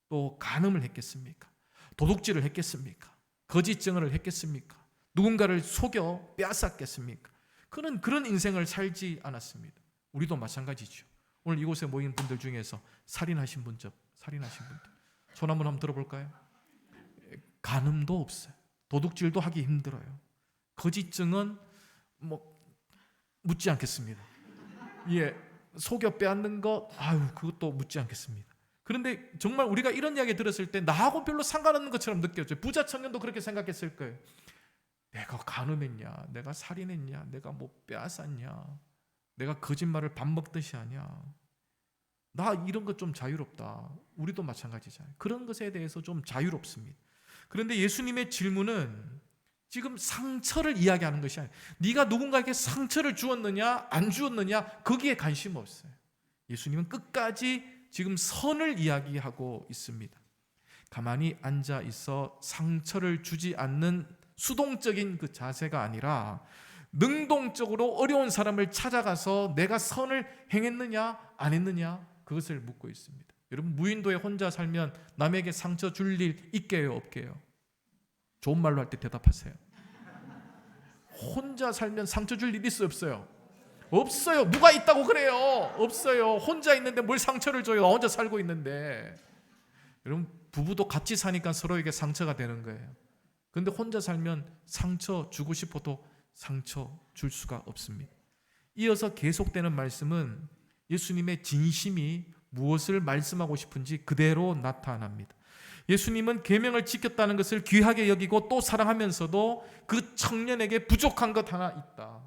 또 간음을 했겠습니까? 도둑질을 했겠습니까? 거짓 증언을 했겠습니까? 누군가를 속여 빼앗았겠습니까? 그는 그런 인생을 살지 않았습니다. 우리도 마찬가지죠. 오늘 이곳에 모인 분들 중에서 살인하신 분들 손 한번 들어볼까요? 간음도 없어요. 도둑질도 하기 힘들어요. 거짓 증언 묻지 않겠습니다. 예, 속여 빼앗는 것, 그것도 묻지 않겠습니다. 그런데 정말 우리가 이런 이야기 들었을 때 나하고 별로 상관없는 것처럼 느껴져요. 부자 청년도 그렇게 생각했을 거예요. 내가 간음했냐, 내가 살인했냐, 내가 빼앗았냐, 내가 거짓말을 밥 먹듯이 하냐, 나 이런 것 좀 자유롭다. 우리도 마찬가지잖아요. 그런 것에 대해서 좀 자유롭습니다. 그런데 예수님의 질문은 지금 상처를 이야기하는 것이 아니에요. 네가 누군가에게 상처를 주었느냐 안 주었느냐 거기에 관심 없어요. 예수님은 끝까지 지금 선을 이야기하고 있습니다. 가만히 앉아 있어 상처를 주지 않는 수동적인 그 자세가 아니라 능동적으로 어려운 사람을 찾아가서 내가 선을 행했느냐 안 했느냐 그것을 묻고 있습니다. 여러분, 무인도에 혼자 살면 남에게 상처 줄 일 있게요 없게요? 좋은 말로 할 때 대답하세요. 혼자 살면 상처 줄 일 있어요 없어요? 없어요. 누가 있다고 그래요? 없어요. 혼자 있는데 뭘 상처를 줘요? 나 혼자 살고 있는데. 여러분, 부부도 같이 사니까 서로에게 상처가 되는 거예요. 근데 혼자 살면 상처 주고 싶어도 상처 줄 수가 없습니다. 이어서 계속되는 말씀은 예수님의 진심이 무엇을 말씀하고 싶은지 그대로 나타납니다. 예수님은 계명을 지켰다는 것을 귀하게 여기고 또 사랑하면서도 그 청년에게 부족한 것 하나 있다,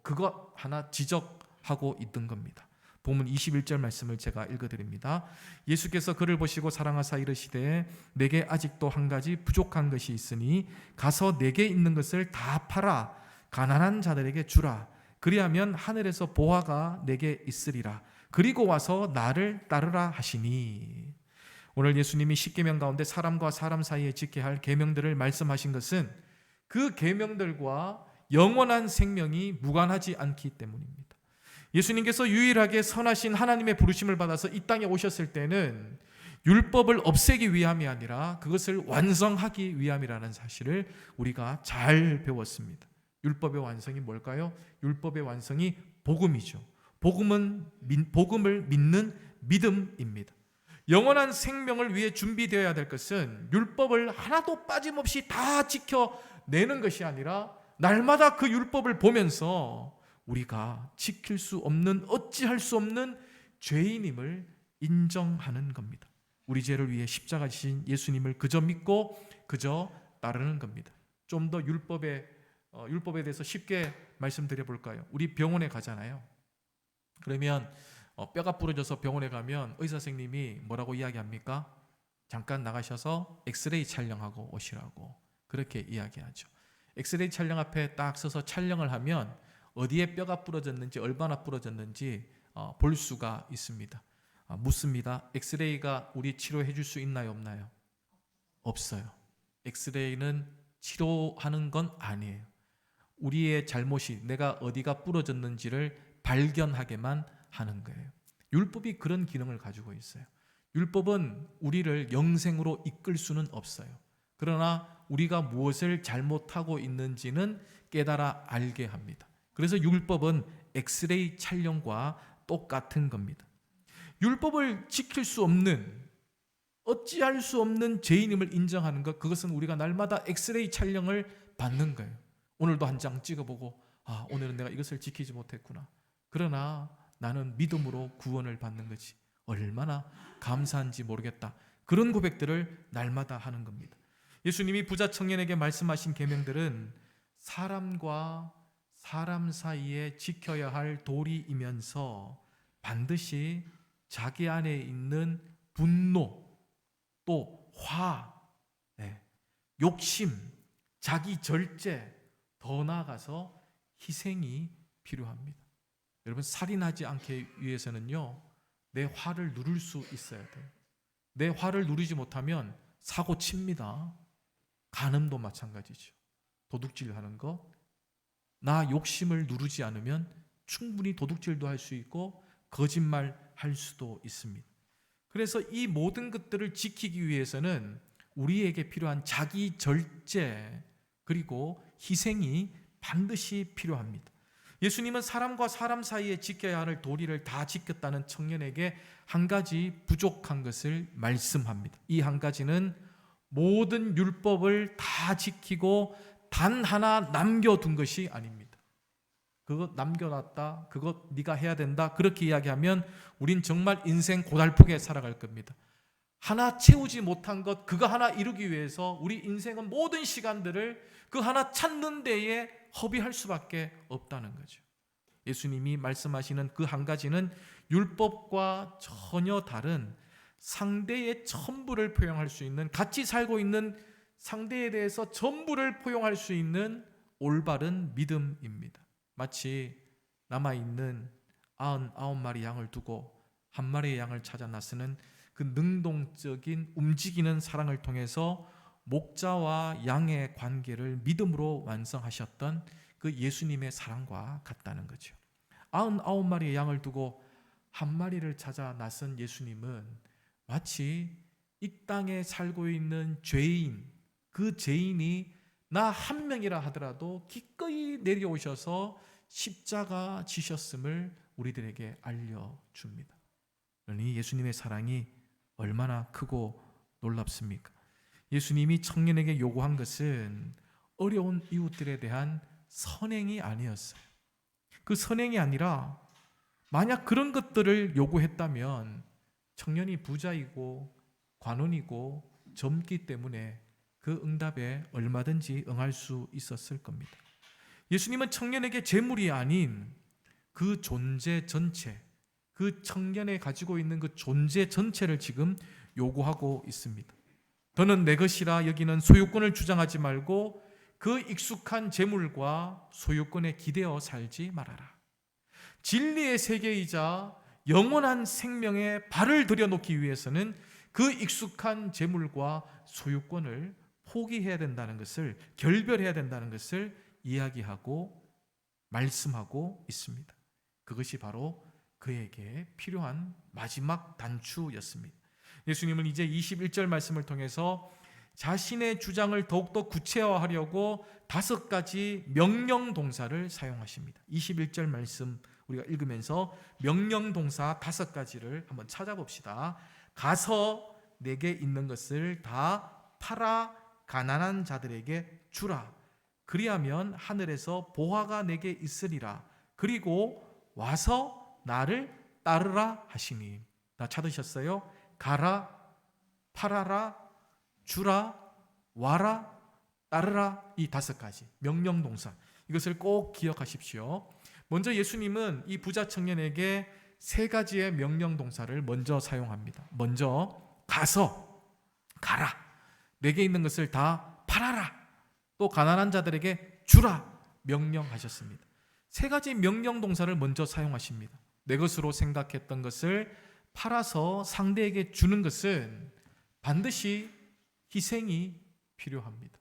그거 하나 지적하고 있던 겁니다. 본문 21절 말씀을 제가 읽어드립니다. 예수께서 그를 보시고 사랑하사 이르시되 내게 아직도 한 가지 부족한 것이 있으니 가서 내게 있는 것을 다 팔아 가난한 자들에게 주라. 그리하면 하늘에서 보화가 내게 있으리라. 그리고 와서 나를 따르라 하시니. 오늘 예수님이 십계명 가운데 사람과 사람 사이에 지켜야 할 계명들을 말씀하신 것은 그 계명들과 영원한 생명이 무관하지 않기 때문입니다. 예수님께서 유일하게 선하신 하나님의 부르심을 받아서 이 땅에 오셨을 때는 율법을 없애기 위함이 아니라 그것을 완성하기 위함이라는 사실을 우리가 잘 배웠습니다. 율법의 완성이 뭘까요? 율법의 완성이 복음이죠. 복음을 믿는 믿음입니다. 영원한 생명을 위해 준비되어야 될 것은 율법을 하나도 빠짐없이 다 지켜내는 것이 아니라 날마다 그 율법을 보면서 우리가 지킬 수 없는, 어찌할 수 없는 죄인임을 인정하는 겁니다. 우리 죄를 위해 십자가 지신 예수님을 그저 믿고 그저 따르는 겁니다. 좀 더 율법에 대해서 쉽게 말씀드려 볼까요? 우리 병원에 가잖아요. 그러면 뼈가 부러져서 병원에 가면 의사 선생님이 뭐라고 이야기합니까? 잠깐 나가셔서 엑스레이 촬영하고 오시라고 그렇게 이야기하죠. 엑스레이 촬영 앞에 딱 서서 촬영을 하면 어디에 뼈가 부러졌는지 얼마나 부러졌는지 볼 수가 있습니다. 묻습니다. 엑스레이가 우리 치료해 줄 수 있나요 없나요? 없어요. 엑스레이는 치료하는 건 아니에요. 우리의 잘못이 내가 어디가 부러졌는지를 발견하게만 하는 거예요. 율법이 그런 기능을 가지고 있어요. 율법은 우리를 영생으로 이끌 수는 없어요. 그러나 우리가 무엇을 잘못하고 있는지는 깨달아 알게 합니다. 그래서 율법은 엑스레이 촬영과 똑같은 겁니다. 율법을 지킬 수 없는, 어찌할 수 없는 죄인임을 인정하는 것, 그것은 우리가 날마다 엑스레이 촬영을 받는 거예요. 오늘도 한 장 찍어보고 오늘은 내가 이것을 지키지 못했구나. 그러나 나는 믿음으로 구원을 받는 거지. 얼마나 감사한지 모르겠다. 그런 고백들을 날마다 하는 겁니다. 예수님이 부자 청년에게 말씀하신 계명들은 사람과 사람 사이에 지켜야 할 도리이면서 반드시 자기 안에 있는 분노, 또 화, 욕심, 자기 절제, 더 나아가서 희생이 필요합니다. 여러분, 살인하지 않기 위해서는요, 내 화를 누를 수 있어야 돼요. 내 화를 누르지 못하면 사고 칩니다. 간음도 마찬가지죠. 도둑질하는 거, 나 욕심을 누르지 않으면 충분히 도둑질도 할 수 있고 거짓말할 수도 있습니다. 그래서 이 모든 것들을 지키기 위해서는 우리에게 필요한 자기 절제 그리고 희생이 반드시 필요합니다. 예수님은 사람과 사람 사이에 지켜야 할 도리를 다 지켰다는 청년에게 한 가지 부족한 것을 말씀합니다. 이 한 가지는 모든 율법을 다 지키고 단 하나 남겨둔 것이 아닙니다. 그거 남겨놨다, 그거 네가 해야 된다, 그렇게 이야기하면 우린 정말 인생 고달프게 살아갈 겁니다. 하나 채우지 못한 것, 그거 하나 이루기 위해서 우리 인생은 모든 시간들을 그 하나 찾는 데에 허비할 수밖에 없다는 거죠. 예수님이 말씀하시는 그 한 가지는 율법과 전혀 다른 상대의 전부를 포용할 수 있는, 같이 살고 있는 상대에 대해서 전부를 포용할 수 있는 올바른 믿음입니다. 마치 남아있는 99마리 양을 두고 한 마리의 양을 찾아 나서는 그 능동적인 움직이는 사랑을 통해서 목자와 양의 관계를 믿음으로 완성하셨던 그 예수님의 사랑과 같다는 거죠. 99마리의 양을 두고 한 마리를 찾아 나선 예수님은 마치 이 땅에 살고 있는 죄인, 그 죄인이 나 한 명이라 하더라도 기꺼이 내려오셔서 십자가 지셨음을 우리들에게 알려줍니다. 그러니 예수님의 사랑이 얼마나 크고 놀랍습니까? 예수님이 청년에게 요구한 것은 어려운 이웃들에 대한 선행이 아니었어요. 그 선행이 아니라 만약 그런 것들을 요구했다면 청년이 부자이고 관원이고 젊기 때문에 그 응답에 얼마든지 응할 수 있었을 겁니다. 예수님은 청년에게 재물이 아닌 그 존재 전체, 그 청년에 가지고 있는 그 존재 전체를 지금 요구하고 있습니다. 더는 내 것이라 여기는 소유권을 주장하지 말고 그 익숙한 재물과 소유권에 기대어 살지 말아라. 진리의 세계이자 영원한 생명에 발을 들여놓기 위해서는 그 익숙한 재물과 소유권을 포기해야 된다는 것을, 결별해야 된다는 것을 이야기하고 말씀하고 있습니다. 그것이 바로 그에게 필요한 마지막 단추였습니다. 예수님은 이제 21절 말씀을 통해서 자신의 주장을 더욱더 구체화하려고 5가지 명령 동사를 사용하십니다. 21절 말씀 우리가 읽으면서 명령 동사 5가지를 한번 찾아봅시다. 가서 내게 있는 것을 다 팔아 가난한 자들에게 주라. 그리하면 하늘에서 보화가 내게 있으리라. 그리고 와서 나를 따르라 하시니. 다 찾으셨어요? 가라, 팔아라, 주라, 와라, 따르라. 이 5가지 명령 동사, 이것을 꼭 기억하십시오. 먼저 예수님은 이 부자 청년에게 3가지의 명령 동사를 먼저 사용합니다. 먼저 가서, 가라, 내게 있는 것을 다 팔아라, 또 가난한 자들에게 주라 명령하셨습니다. 3가지 명령 동사를 먼저 사용하십니다. 내 것으로 생각했던 것을 팔아서 상대에게 주는 것은 반드시 희생이 필요합니다.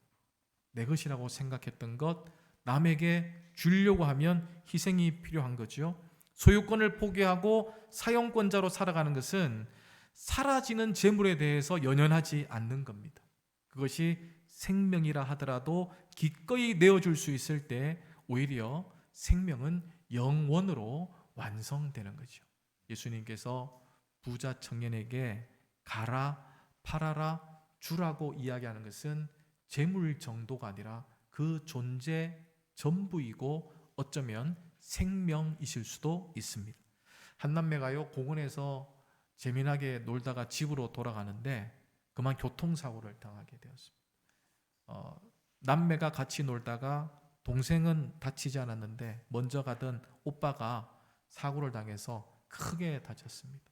내 것이라고 생각했던 것 남에게 주려고 하면 희생이 필요한 거죠. 소유권을 포기하고 사용권자로 살아가는 것은 사라지는 재물에 대해서 연연하지 않는 겁니다. 그것이 생명이라 하더라도 기꺼이 내어줄 수 있을 때 오히려 생명은 영원으로 완성되는 거죠. 예수님께서 부자 청년에게 가라, 팔아라, 주라고 이야기하는 것은 재물 정도가 아니라 그 존재 전부이고 어쩌면 생명이실 수도 있습니다. 한 남매가요, 공원에서 재미나게 놀다가 집으로 돌아가는데 그만 교통사고를 당하게 되었습니다. 남매가 같이 놀다가 동생은 다치지 않았는데 먼저 가던 오빠가 사고를 당해서 크게 다쳤습니다.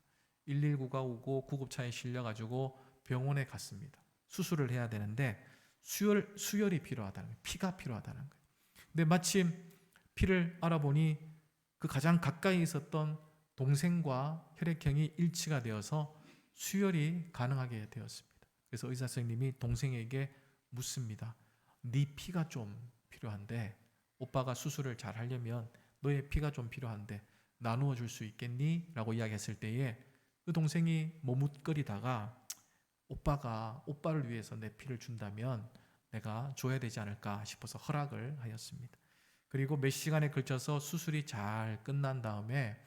119가 오고 구급차에 실려가지고 병원에 갔습니다. 수술을 해야 되는데 수혈이 필요하다는 거예요. 피가 필요하다는 거예요. 근데 마침 피를 알아보니 그 가장 가까이 있었던 동생과 혈액형이 일치가 되어서 수혈이 가능하게 되었습니다. 그래서 의사 선생님이 동생에게 묻습니다. 네 피가 좀 필요한데, 오빠가 수술을 잘 하려면 너의 피가 좀 필요한데 나누어 줄 수 있겠니? 라고 이야기했을 때에 그 동생이 머뭇거리다가 오빠가 오빠를 위해서 내 피를 준다면 내가 줘야 되지 않을까 싶어서 허락을 하였습니다. 그리고 몇 시간에 걸쳐서 수술이 잘 끝난 다음에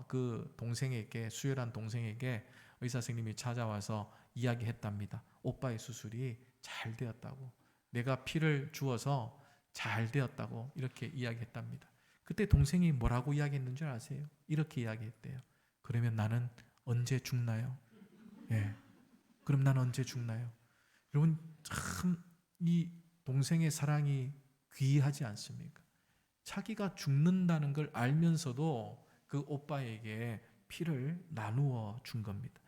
그 동생에게, 수혈한 동생에게 의사 선생님이 찾아와서 이야기했답니다. 오빠의 수술이 잘 되었다고, 내가 피를 주어서 잘 되었다고 이렇게 이야기했답니다. 그때 동생이 뭐라고 이야기했는 줄 아세요? 이렇게 이야기했대요. 그러면 나는 언제 죽나요? 예. 그럼 나는 언제 죽나요? 여러분, 참 이 동생의 사랑이 귀하지 않습니까? 자기가 죽는다는 걸 알면서도 그 오빠에게 피를 나누어 준 겁니다.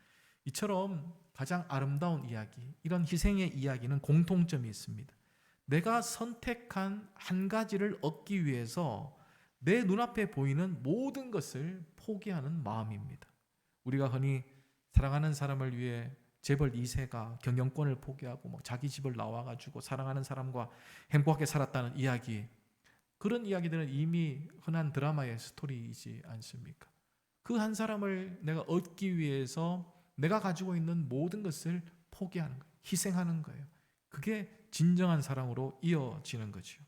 이처럼 가장 아름다운 이야기, 이런 희생의 이야기는 공통점이 있습니다. 내가 선택한 한 가지를 얻기 위해서 내 눈앞에 보이는 모든 것을 포기하는 마음입니다. 우리가 흔히 사랑하는 사람을 위해 재벌 2세가 경영권을 포기하고 자기 집을 나와가지고 사랑하는 사람과 행복하게 살았다는 이야기, 그런 이야기들은 이미 흔한 드라마의 스토리이지 않습니까? 그 한 사람을 내가 얻기 위해서 내가 가지고 있는 모든 것을 포기하는 거예요. 희생하는 거예요. 그게 진정한 사랑으로 이어지는 거죠.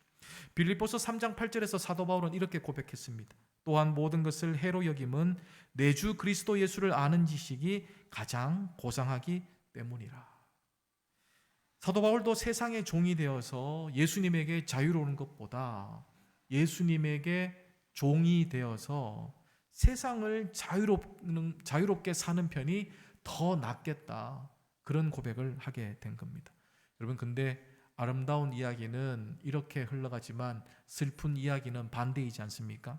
빌립보서 3장 8절에서 사도 바울은 이렇게 고백했습니다. 또한 모든 것을 해로 여김은 내 주 그리스도 예수를 아는 지식이 가장 고상하기 때문이라. 사도 바울도 세상의 종이 되어서 예수님에게 자유로운 것보다 예수님에게 종이 되어서 세상을 자유롭게 사는 편이 더 낫겠다, 그런 고백을 하게 된 겁니다. 여러분, 근데 아름다운 이야기는 이렇게 흘러가지만 슬픈 이야기는 반대이지 않습니까?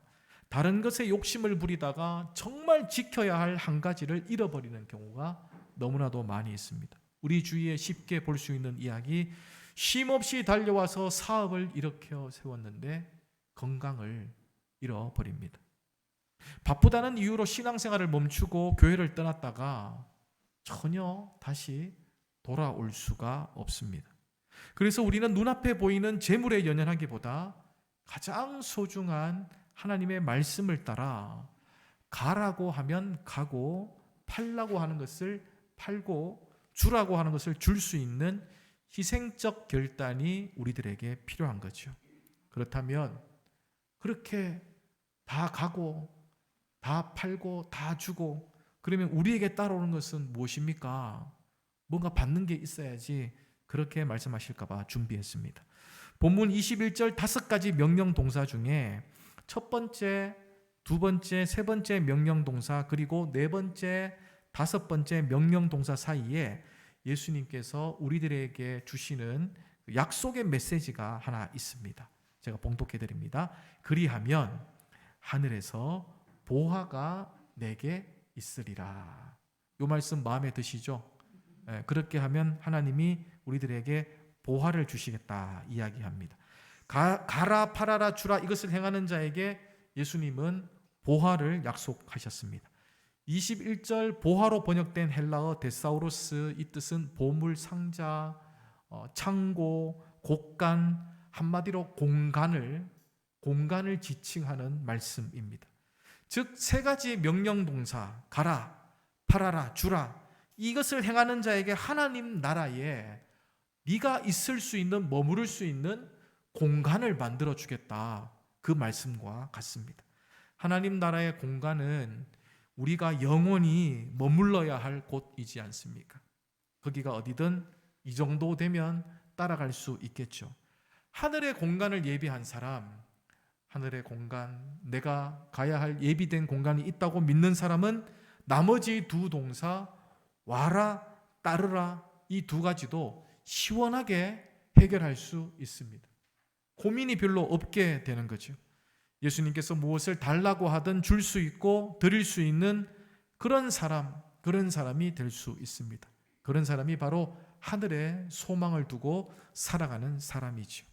다른 것에 욕심을 부리다가 정말 지켜야 할 한 가지를 잃어버리는 경우가 너무나도 많이 있습니다. 우리 주위에 쉽게 볼 수 있는 이야기, 쉼없이 달려와서 사업을 일으켜 세웠는데 건강을 잃어버립니다. 바쁘다는 이유로 신앙생활을 멈추고 교회를 떠났다가 전혀 다시 돌아올 수가 없습니다. 그래서 우리는 눈앞에 보이는 재물에 연연하기보다 가장 소중한 하나님의 말씀을 따라 가라고 하면 가고, 팔라고 하는 것을 팔고, 주라고 하는 것을 줄 수 있는 희생적 결단이 우리들에게 필요한 거죠. 그렇다면 그렇게 다 가고 다 팔고 다 주고 그러면 우리에게 따라오는 것은 무엇입니까? 뭔가 받는 게 있어야지. 그렇게 말씀하실까 봐 준비했습니다. 본문 21절 5가지 명령 동사 중에 첫 번째, 두 번째, 세 번째 명령 동사, 그리고 네 번째, 다섯 번째 명령 동사 사이에 예수님께서 우리들에게 주시는 약속의 메시지가 하나 있습니다. 제가 봉독해 드립니다. 그리하면 하늘에서 보화가 내게 있으리라. 이 말씀 마음에 드시죠? 그렇게 하면 하나님이 우리들에게 보화를 주시겠다 이야기합니다. 가라, 팔아라, 주라, 이것을 행하는 자에게 예수님은 보화를 약속하셨습니다. 21절 보화로 번역된 헬라어 데사우로스, 이 뜻은 보물, 상자, 창고, 곳간, 한마디로 공간을 지칭하는 말씀입니다. 즉 세 가지 명령 동사, 가라, 팔아라, 주라, 이것을 행하는 자에게 하나님 나라에 네가 있을 수 있는, 머무를 수 있는 공간을 만들어 주겠다, 그 말씀과 같습니다. 하나님 나라의 공간은 우리가 영원히 머물러야 할 곳이지 않습니까? 거기가 어디든 이 정도 되면 따라갈 수 있겠죠. 하늘의 공간을 예비한 사람, 하늘의 공간, 내가 가야 할 예비된 공간이 있다고 믿는 사람은 나머지 두 동사, 와라, 따르라, 이 두 가지도 시원하게 해결할 수 있습니다. 고민이 별로 없게 되는 거죠. 예수님께서 무엇을 달라고 하든 줄 수 있고 드릴 수 있는 그런 사람이 될 수 있습니다. 그런 사람이 바로 하늘에 소망을 두고 살아가는 사람이죠.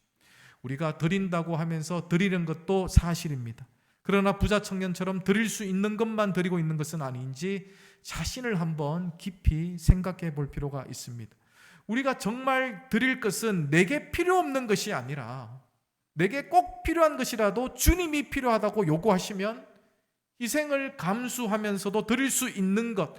우리가 드린다고 하면서 드리는 것도 사실입니다. 그러나 부자 청년처럼 드릴 수 있는 것만 드리고 있는 것은 아닌지 자신을 한번 깊이 생각해 볼 필요가 있습니다. 우리가 정말 드릴 것은 내게 필요 없는 것이 아니라 내게 꼭 필요한 것이라도 주님이 필요하다고 요구하시면 희생을 감수하면서도 드릴 수 있는 것,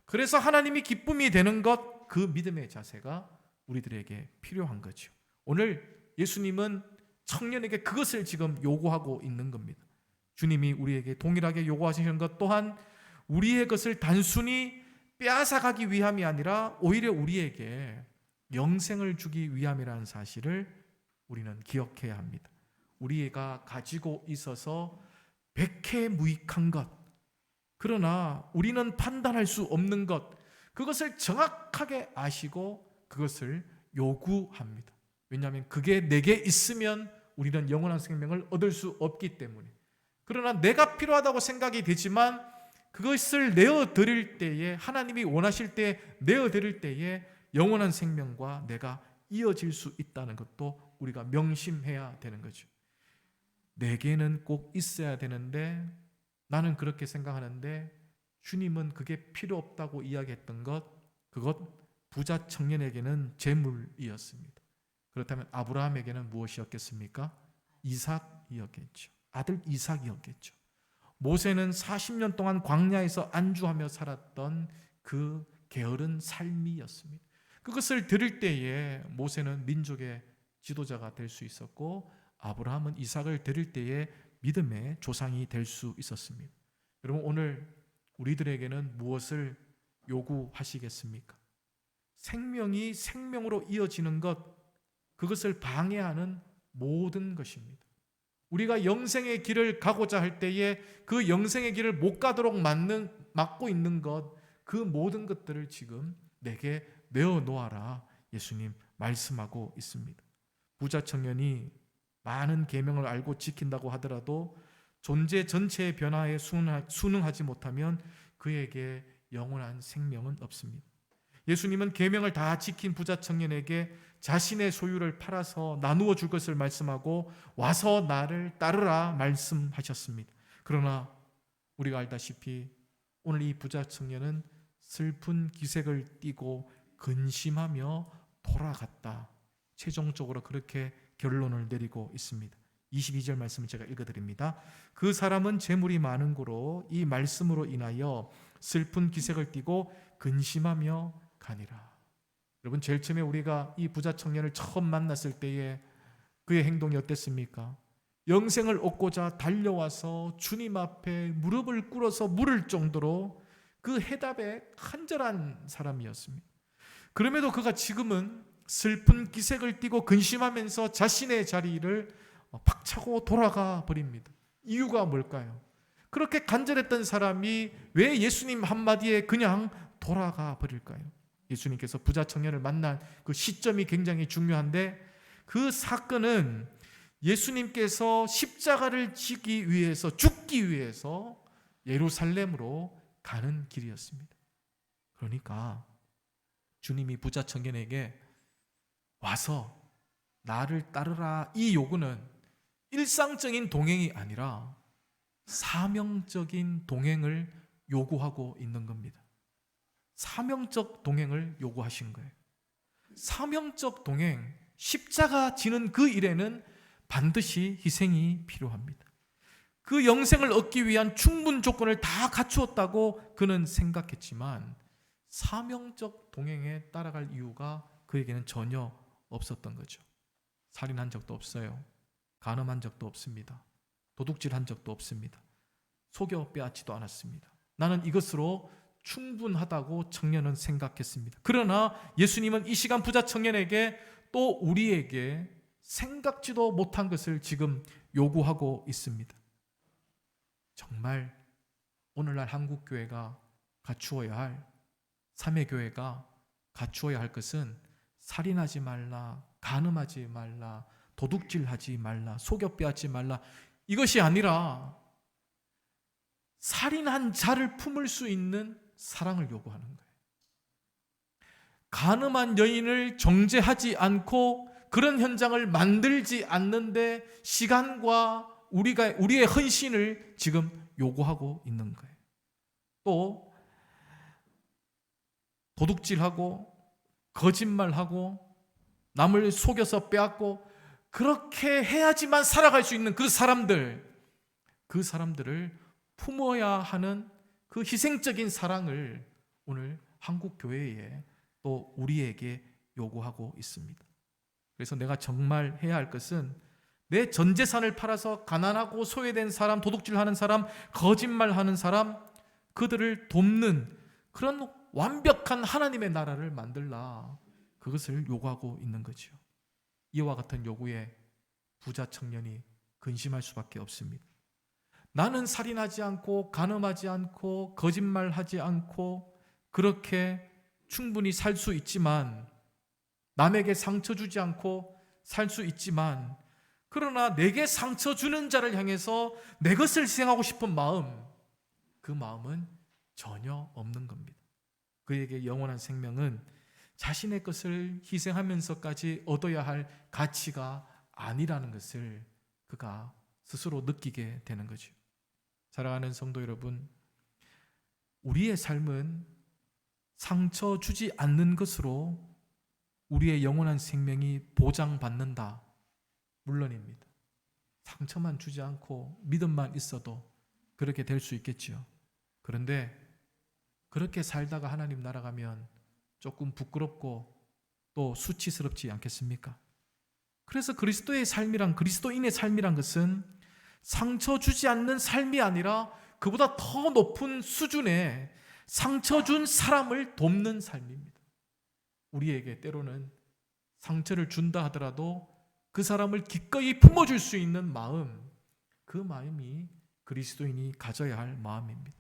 그래서 하나님이 기쁨이 되는 것, 그 믿음의 자세가 우리들에게 필요한 거죠. 오늘 예수님은 청년에게 그것을 지금 요구하고 있는 겁니다. 주님이 우리에게 동일하게 요구하시는 것 또한 우리의 것을 단순히 빼앗아가기 위함이 아니라 오히려 우리에게 영생을 주기 위함이라는 사실을 우리는 기억해야 합니다. 우리가 가지고 있어서 백해무익한 것, 그러나 우리는 판단할 수 없는 것, 그것을 정확하게 아시고 그것을 요구합니다. 왜냐하면 그게 내게 있으면 우리는 영원한 생명을 얻을 수 없기 때문에. 그러나 내가 필요하다고 생각이 되지만 그것을 내어드릴 때에, 하나님이 원하실 때 내어드릴 때에 영원한 생명과 내가 이어질 수 있다는 것도 우리가 명심해야 되는 거죠. 내게는 꼭 있어야 되는데, 나는 그렇게 생각하는데 주님은 그게 필요 없다고 이야기했던 것, 그것 부자 청년에게는 재물이었습니다. 그렇다면 아브라함에게는 무엇이었겠습니까? 이삭이었겠죠. 아들 이삭이었겠죠. 모세는 40년 동안 광야에서 안주하며 살았던 그 게으른 삶이었습니다. 그것을 들을 때에 모세는 민족의 지도자가 될 수 있었고, 아브라함은 이삭을 들을 때에 믿음의 조상이 될 수 있었습니다. 여러분, 오늘 우리들에게는 무엇을 요구하시겠습니까? 생명이 생명으로 이어지는 것, 그것을 방해하는 모든 것입니다. 우리가 영생의 길을 가고자 할 때에 그 영생의 길을 못 가도록 막고 있는 것, 그 모든 것들을 지금 내게 내어놓아라, 예수님 말씀하고 있습니다. 부자 청년이 많은 계명을 알고 지킨다고 하더라도 존재 전체의 변화에 순응하지 못하면 그에게 영원한 생명은 없습니다. 예수님은 계명을 다 지킨 부자 청년에게 자신의 소유를 팔아서 나누어 줄 것을 말씀하고 와서 나를 따르라 말씀하셨습니다. 그러나 우리가 알다시피 오늘 이 부자 청년은 슬픈 기색을 띠고 근심하며 돌아갔다. 최종적으로 그렇게 결론을 내리고 있습니다. 22절 말씀을 제가 읽어드립니다. 그 사람은 재물이 많은 고로 이 말씀으로 인하여 슬픈 기색을 띠고 근심하며 가니라. 여러분, 제일 처음에 우리가 이 부자 청년을 처음 만났을 때에 그의 행동이 어땠습니까? 영생을 얻고자 달려와서 주님 앞에 무릎을 꿇어서 물을 정도로 그 해답에 간절한 사람이었습니다. 그럼에도 그가 지금은 슬픈 기색을 띠고 근심하면서 자신의 자리를 박차고 돌아가 버립니다. 이유가 뭘까요? 그렇게 간절했던 사람이 왜 예수님 한마디에 그냥 돌아가 버릴까요? 예수님께서 부자 청년을 만난 그 시점이 굉장히 중요한데, 그 사건은 예수님께서 십자가를 지기 위해서, 죽기 위해서 예루살렘으로 가는 길이었습니다. 그러니까 주님이 부자 청년에게 와서 나를 따르라, 이 요구는 일상적인 동행이 아니라 사명적인 동행을 요구하고 있는 겁니다. 사명적 동행을 요구하신 거예요. 사명적 동행, 십자가 지는 그 일에는 반드시 희생이 필요합니다. 그 영생을 얻기 위한 충분 조건을 다 갖추었다고 그는 생각했지만 사명적 동행에 따라갈 이유가 그에게는 전혀 없었던 거죠. 살인한 적도 없어요. 간음한 적도 없습니다. 도둑질한 적도 없습니다. 속여 빼앗지도 않았습니다. 나는 이것으로 충분하다고 청년은 생각했습니다. 그러나 예수님은 이 시간 부자 청년에게 또 우리에게 생각지도 못한 것을 지금 요구하고 있습니다. 정말 오늘날 한국교회가 갖추어야 할, 삼회교회가 갖추어야 할 것은 살인하지 말라, 간음하지 말라, 도둑질하지 말라, 속여 빼앗지 말라, 이것이 아니라 살인한 자를 품을 수 있는 사랑을 요구하는 거예요. 간음한 여인을 정죄하지 않고 그런 현장을 만들지 않는데 시간과 우리의 헌신을 지금 요구하고 있는 거예요. 또 도둑질하고 거짓말하고 남을 속여서 빼앗고 그렇게 해야지만 살아갈 수 있는 그 사람들을 품어야 하는 그 희생적인 사랑을 오늘 한국 교회에 또 우리에게 요구하고 있습니다. 그래서 내가 정말 해야 할 것은 내 전 재산을 팔아서 가난하고 소외된 사람, 도둑질하는 사람, 거짓말하는 사람, 그들을 돕는 그런 완벽한 하나님의 나라를 만들라, 그것을 요구하고 있는 거죠. 이와 같은 요구에 부자 청년이 근심할 수밖에 없습니다. 나는 살인하지 않고 간음하지 않고 거짓말하지 않고 그렇게 충분히 살 수 있지만, 남에게 상처 주지 않고 살 수 있지만, 그러나 내게 상처 주는 자를 향해서 내 것을 희생하고 싶은 마음, 그 마음은 전혀 없는 겁니다. 그에게 영원한 생명은 자신의 것을 희생하면서까지 얻어야 할 가치가 아니라는 것을 그가 스스로 느끼게 되는 거죠. 사랑하는 성도 여러분, 우리의 삶은 상처 주지 않는 것으로 우리의 영원한 생명이 보장받는다, 물론입니다. 상처만 주지 않고 믿음만 있어도 그렇게 될 수 있겠지요. 그런데 그렇게 살다가 하나님 나라가면 조금 부끄럽고 또 수치스럽지 않겠습니까? 그래서 그리스도의 삶이란, 그리스도인의 삶이란 것은 상처 주지 않는 삶이 아니라 그보다 더 높은 수준의 상처 준 사람을 돕는 삶입니다. 우리에게 때로는 상처를 준다 하더라도 그 사람을 기꺼이 품어줄 수 있는 마음, 그 마음이 그리스도인이 가져야 할 마음입니다.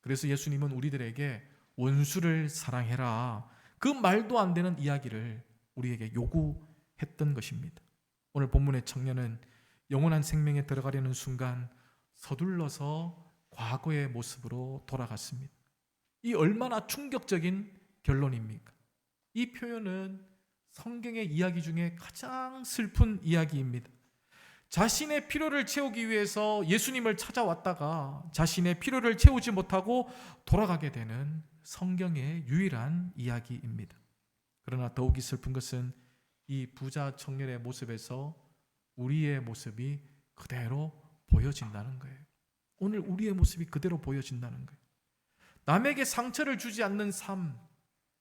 그래서 예수님은 우리들에게 원수를 사랑해라, 그 말도 안 되는 이야기를 우리에게 요구했던 것입니다. 오늘 본문의 청년은 영원한 생명에 들어가려는 순간 서둘러서 과거의 모습으로 돌아갔습니다. 이 얼마나 충격적인 결론입니까? 이 표현은 성경의 이야기 중에 가장 슬픈 이야기입니다. 자신의 필요를 채우기 위해서 예수님을 찾아왔다가 자신의 필요를 채우지 못하고 돌아가게 되는 성경의 유일한 이야기입니다. 그러나 더욱이 슬픈 것은 이 부자 청년의 모습에서 우리의 모습이 그대로 보여진다는 거예요. 오늘 우리의 모습이 그대로 보여진다는 거예요. 남에게 상처를 주지 않는 삶,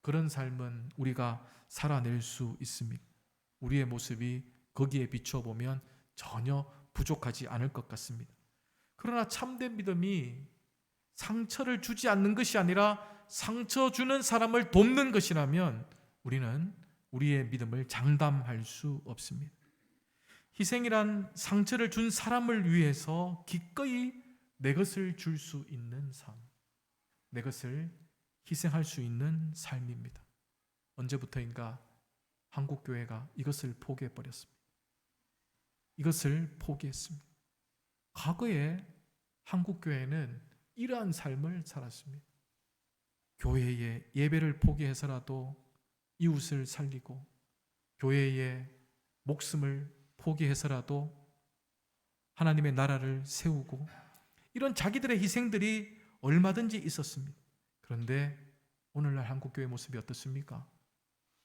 그런 삶은 우리가 살아낼 수 있습니다. 우리의 모습이 거기에 비춰보면 전혀 부족하지 않을 것 같습니다. 그러나 참된 믿음이 상처를 주지 않는 것이 아니라 상처 주는 사람을 돕는 것이라면 우리는 우리의 믿음을 장담할 수 없습니다. 희생이란 상처를 준 사람을 위해서 기꺼이 내 것을 줄 수 있는 삶, 내 것을 희생할 수 있는 삶입니다. 언제부터인가 한국교회가 이것을 포기해버렸습니다. 이것을 포기했습니다. 과거에 한국교회는 이러한 삶을 살았습니다. 교회의 예배를 포기해서라도 이웃을 살리고, 교회의 목숨을 포기해서라도 하나님의 나라를 세우고, 이런 자기들의 희생들이 얼마든지 있었습니다. 그런데 오늘날 한국교회 모습이 어떻습니까?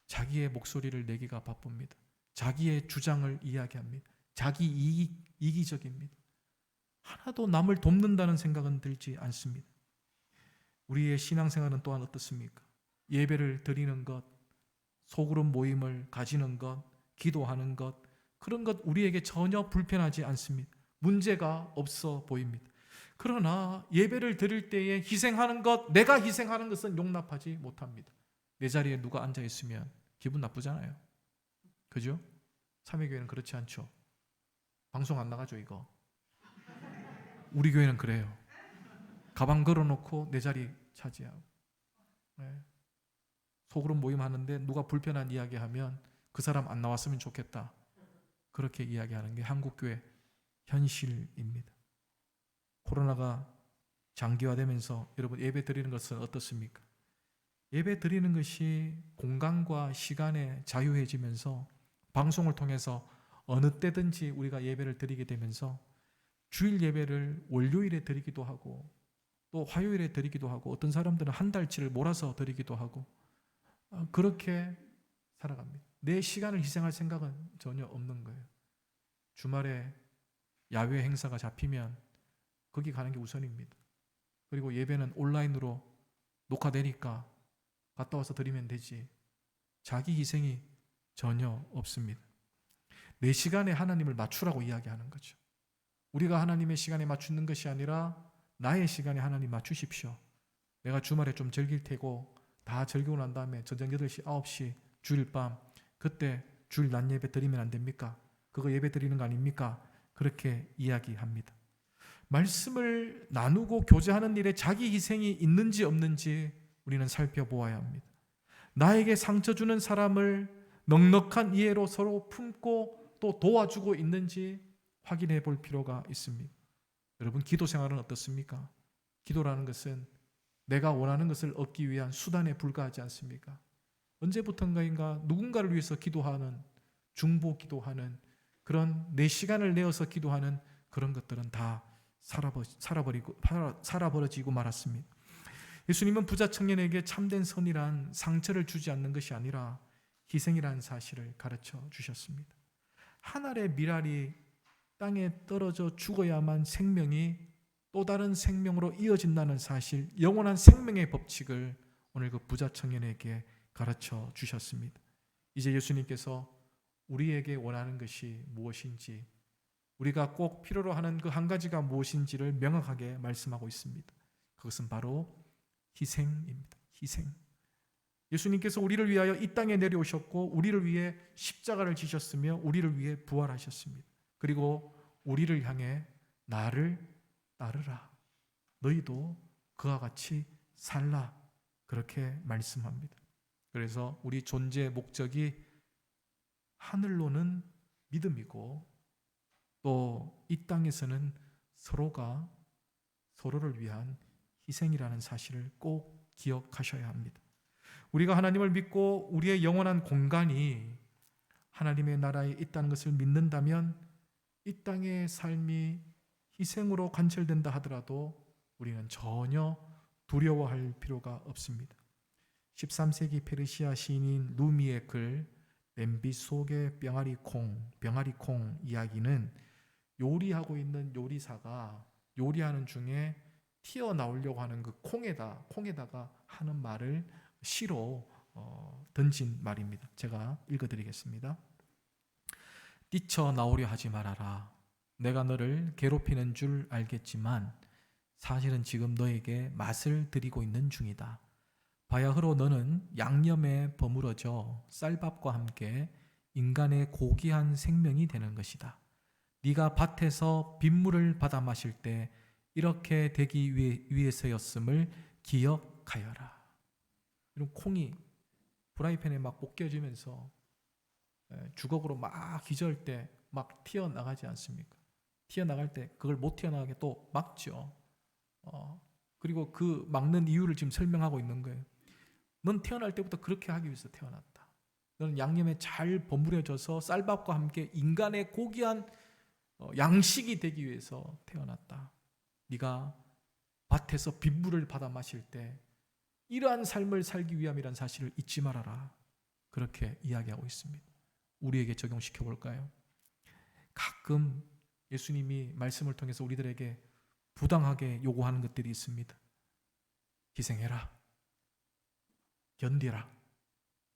자기의 목소리를 내기가 바쁩니다. 자기의 주장을 이야기합니다. 자기 이기적입니다. 하나도 남을 돕는다는 생각은 들지 않습니다. 우리의 신앙생활은 또한 어떻습니까? 예배를 드리는 것, 소그룹 모임을 가지는 것, 기도하는 것, 그런 것 우리에게 전혀 불편하지 않습니다. 문제가 없어 보입니다. 그러나 예배를 드릴 때에 희생하는 것, 내가 희생하는 것은 용납하지 못합니다. 내 자리에 누가 앉아 있으면 기분 나쁘잖아요. 그죠? 참여교회는 그렇지 않죠. 방송 안 나가죠, 이거. 우리 교회는 그래요. 가방 걸어놓고 내 자리 차지하고. 네. 소그룹 모임 하는데 누가 불편한 이야기하면 그 사람 안 나왔으면 좋겠다, 그렇게 이야기하는 게 한국교회 현실입니다. 코로나가 장기화되면서 여러분 예배 드리는 것은 어떻습니까? 예배 드리는 것이 공간과 시간에 자유해지면서 방송을 통해서 어느 때든지 우리가 예배를 드리게 되면서 주일 예배를 월요일에 드리기도 하고 또 화요일에 드리기도 하고 어떤 사람들은 한 달치를 몰아서 드리기도 하고 그렇게 살아갑니다. 내 시간을 희생할 생각은 전혀 없는 거예요. 주말에 야외 행사가 잡히면 거기 가는 게 우선입니다. 그리고 예배는 온라인으로 녹화되니까 갔다 와서 드리면 되지. 자기 희생이 전혀 없습니다. 내 시간에 하나님을 맞추라고 이야기하는 거죠. 우리가 하나님의 시간에 맞추는 것이 아니라 나의 시간에 하나님 맞추십시오. 내가 주말에 좀 즐길 테고 다 즐기고 난 다음에 저녁 8시, 9시 주일 밤 그때 주일 낮 예배 드리면 안 됩니까? 그거 예배 드리는 거 아닙니까? 그렇게 이야기합니다. 말씀을 나누고 교제하는 일에 자기 희생이 있는지 없는지 우리는 살펴보아야 합니다. 나에게 상처 주는 사람을 넉넉한 이해로 서로 품고 또 도와주고 있는지 확인해 볼 필요가 있습니다. 여러분, 기도 생활은 어떻습니까? 기도라는 것은 내가 원하는 것을 얻기 위한 수단에 불과하지 않습니까? 언제부턴가인가 누군가를 위해서 기도하는, 중보 기도하는, 그런 내 시간을 내어서 기도하는 그런 것들은 다 살아버려지고 말았습니다. 예수님은 부자 청년에게 참된 선이란 상처를 주지 않는 것이 아니라 희생이라는 사실을 가르쳐 주셨습니다. 한 알의 밀알이 땅에 떨어져 죽어야만 생명이 또 다른 생명으로 이어진다는 사실, 영원한 생명의 법칙을 오늘 그 부자 청년에게 가르쳐 주셨습니다. 이제 예수님께서 우리에게 원하는 것이 무엇인지, 우리가 꼭 필요로 하는 그 한 가지가 무엇인지를 명확하게 말씀하고 있습니다. 그것은 바로 희생입니다. 희생. 예수님께서 우리를 위하여 이 땅에 내려오셨고 우리를 위해 십자가를 지셨으며 우리를 위해 부활하셨습니다. 그리고 우리를 향해 나를 따르라. 너희도 그와 같이 살라. 그렇게 말씀합니다. 그래서 우리 존재의 목적이 하늘로는 믿음이고 또 이 땅에서는 서로가 서로를 위한 희생이라는 사실을 꼭 기억하셔야 합니다. 우리가 하나님을 믿고 우리의 영원한 공간이 하나님의 나라에 있다는 것을 믿는다면 이 땅의 삶이 희생으로 관철된다 하더라도 우리는 전혀 두려워할 필요가 없습니다. 13세기 페르시아 시인인 루미의 글 냄비 속의 병아리 콩 이야기는 요리하고 있는 요리사가 요리하는 중에 튀어나오려고 하는 그 콩에다가 하는 말을 시로 던진 말입니다. 제가 읽어드리겠습니다. 뛰쳐나오려 하지 말아라. 내가 너를 괴롭히는 줄 알겠지만 사실은 지금 너에게 맛을 드리고 있는 중이다. 바야흐로 너는 양념에 버무러져 쌀밥과 함께 인간의 고귀한 생명이 되는 것이다. 네가 밭에서 빗물을 받아 마실 때 이렇게 되기 위해서였음을 기억하여라. 이런 콩이 프라이팬에 막 볶여지면서 주걱으로 막 기절 때 막 튀어나가지 않습니까? 튀어나갈 때 그걸 못 튀어나가게 또 막죠. 그리고 그 막는 이유를 지금 설명하고 있는 거예요. 넌 태어날 때부터 그렇게 하기 위해서 태어났다. 너는 양념에 잘 버무려져서 쌀밥과 함께 인간의 고귀한 양식이 되기 위해서 태어났다. 네가 밭에서 빗물을 받아 마실 때 이러한 삶을 살기 위함이란 사실을 잊지 말아라. 그렇게 이야기하고 있습니다. 우리에게 적용시켜 볼까요? 가끔 예수님이 말씀을 통해서 우리들에게 부당하게 요구하는 것들이 있습니다. 희생해라. 견디라.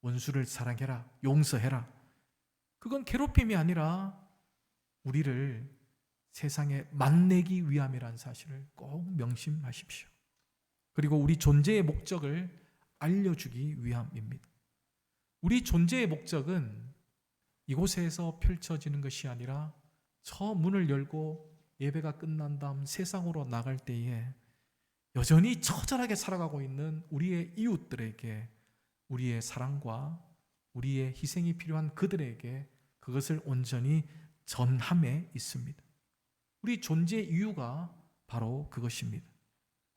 원수를 사랑해라. 용서해라. 그건 괴롭힘이 아니라 우리를 세상에 만나기 위함이라는 사실을 꼭 명심하십시오. 그리고 우리 존재의 목적을 알려주기 위함입니다. 우리 존재의 목적은 이곳에서 펼쳐지는 것이 아니라 저 문을 열고 예배가 끝난 다음 세상으로 나갈 때에 여전히 처절하게 살아가고 있는 우리의 이웃들에게 우리의 사랑과 우리의 희생이 필요한 그들에게 그것을 온전히 전함에 있습니다. 우리 존재의 이유가 바로 그것입니다.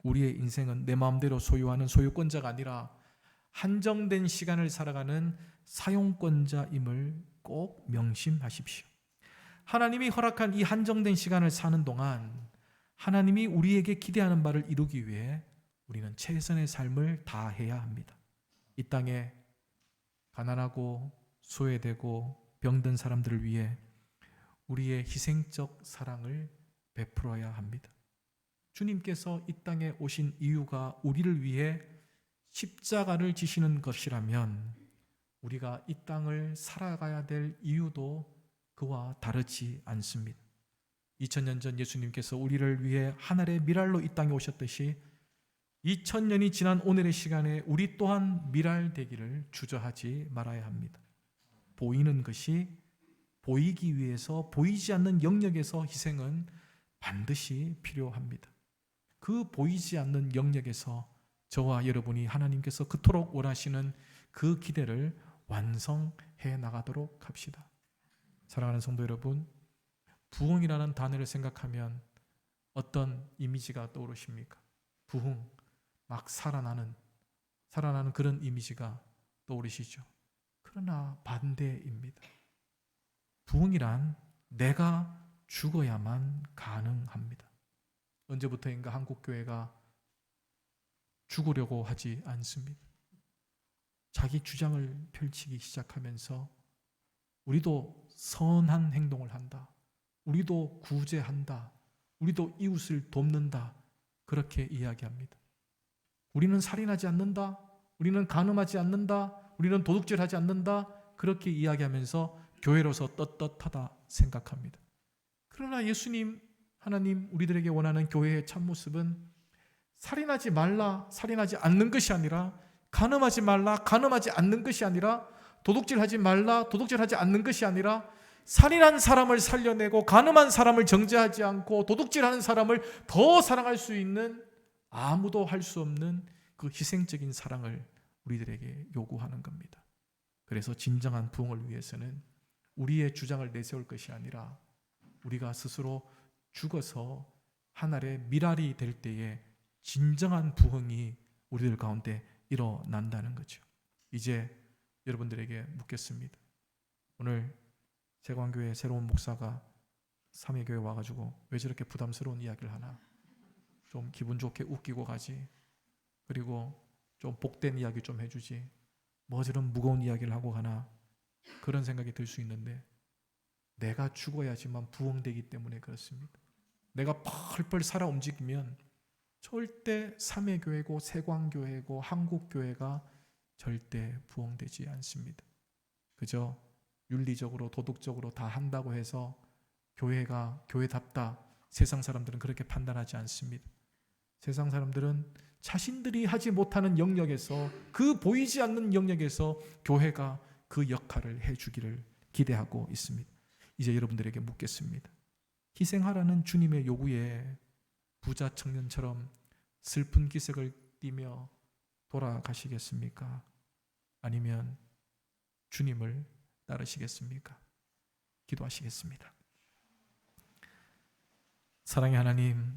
우리의 인생은 내 마음대로 소유하는 소유권자가 아니라 한정된 시간을 살아가는 사용권자임을 꼭 명심하십시오. 하나님이 허락한 이 한정된 시간을 사는 동안 하나님이 우리에게 기대하는 바를 이루기 위해 우리는 최선의 삶을 다해야 합니다. 이 땅에 가난하고 소외되고 병든 사람들을 위해 우리의 희생적 사랑을 베풀어야 합니다. 주님께서 이 땅에 오신 이유가 우리를 위해 십자가를 지시는 것이라면 우리가 이 땅을 살아가야 될 이유도 그와 다르지 않습니다. 2000년 전 예수님께서 우리를 위해 하늘의 미랄로 이 땅에 오셨듯이 2000년이 지난 오늘의 시간에 우리 또한 미랄 되기를 주저하지 말아야 합니다. 보이는 것이 보이기 위해서 보이지 않는 영역에서 희생은 반드시 필요합니다. 그 보이지 않는 영역에서 저와 여러분이 하나님께서 그토록 원하시는 그 기대를 완성해 나가도록 합시다. 사랑하는 성도 여러분, 부흥이라는 단어를 생각하면 어떤 이미지가 떠오르십니까? 부흥, 막 살아나는 그런 이미지가 떠오르시죠. 그러나 반대입니다. 부흥이란 내가 죽어야만 가능합니다. 언제부터인가 한국교회가 죽으려고 하지 않습니다. 자기 주장을 펼치기 시작하면서 우리도 선한 행동을 한다. 우리도 구제한다. 우리도 이웃을 돕는다. 그렇게 이야기합니다. 우리는 살인하지 않는다. 우리는 간음하지 않는다. 우리는 도둑질하지 않는다. 그렇게 이야기하면서 교회로서 떳떳하다 생각합니다. 그러나 예수님, 하나님, 우리들에게 원하는 교회의 참모습은 살인하지 말라, 살인하지 않는 것이 아니라, 간음하지 말라, 간음하지 않는 것이 아니라, 도둑질하지 말라, 도둑질하지 않는 것이 아니라, 살인한 사람을 살려내고 간음한 사람을 정죄하지 않고 도둑질하는 사람을 더 사랑할 수 있는, 아무도 할 수 없는 그 희생적인 사랑을 우리들에게 요구하는 겁니다. 그래서 진정한 부흥을 위해서는 우리의 주장을 내세울 것이 아니라 우리가 스스로 죽어서 하늘의 미랄이 될 때에 진정한 부흥이 우리들 가운데 일어난다는 거죠. 이제 여러분들에게 묻겠습니다. 오늘 세광교회 새로운 목사가 삼위교회 와가지고 왜 저렇게 부담스러운 이야기를 하나? 좀 기분 좋게 웃기고 가지. 그리고 좀 복된 이야기 좀 해주지. 뭐 저런 무거운 이야기를 하고 가나? 그런 생각이 들 수 있는데, 내가 죽어야지만 부흥되기 때문에 그렇습니다. 내가 펄펄 살아 움직이면 절대 삼위교회고 세광교회고 한국교회가 절대 부흥되지 않습니다. 그저 윤리적으로 도덕적으로 다 한다고 해서 교회가 교회답다, 세상 사람들은 그렇게 판단하지 않습니다. 세상 사람들은 자신들이 하지 못하는 영역에서, 그 보이지 않는 영역에서 교회가 그 역할을 해주기를 기대하고 있습니다. 이제 여러분들에게 묻겠습니다. 희생하라는 주님의 요구에 부자 청년처럼 슬픈 기색을 띠며 돌아가시겠습니까? 아니면 주님을 따르시겠습니까? 기도하시겠습니다. 사랑의 하나님,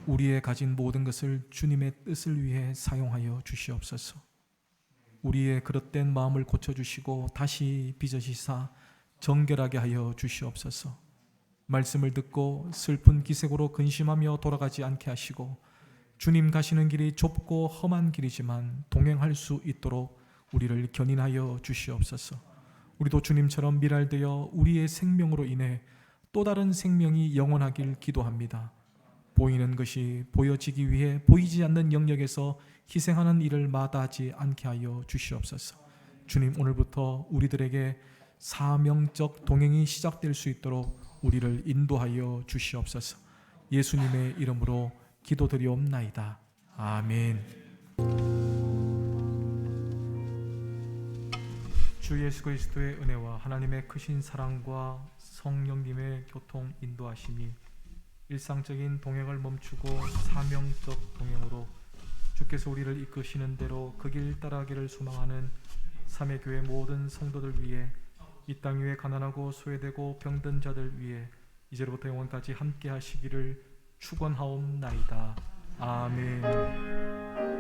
우리의 가진 모든 것을 주님의 뜻을 위해 사용하여 주시옵소서. 우리의 그릇된 마음을 고쳐주시고 다시 빚으시사 정결하게 하여 주시옵소서. 말씀을 듣고 슬픈 기색으로 근심하며 돌아가지 않게 하시고, 주님 가시는 길이 좁고 험한 길이지만 동행할 수 있도록 우리를 견인하여 주시옵소서. 우리도 주님처럼 미랄되어 우리의 생명으로 인해 또 다른 생명이 영원하길 기도합니다. 보이는 것이 보여지기 위해 보이지 않는 영역에서 희생하는 일을 마다하지 않게 하여 주시옵소서. 주님, 오늘부터 우리들에게 사명적 동행이 시작될 수 있도록 우리를 인도하여 주시옵소서. 예수님의 이름으로 기도드리옵나이다. 아멘. 주 예수 그리스도의 은혜와 하나님의 크신 사랑과 성령님의 교통 인도하심이 일상적인 동행을 멈추고 사명적 동행으로 주께서 우리를 이끄시는 대로 그 길 따라가기를 소망하는 삼위교회 모든 성도들 위해, 이 땅 위에 가난하고 소외되고 병든 자들 위해 이제로부터 영원까지 함께 하시기를 축원하옵나이다. 아멘.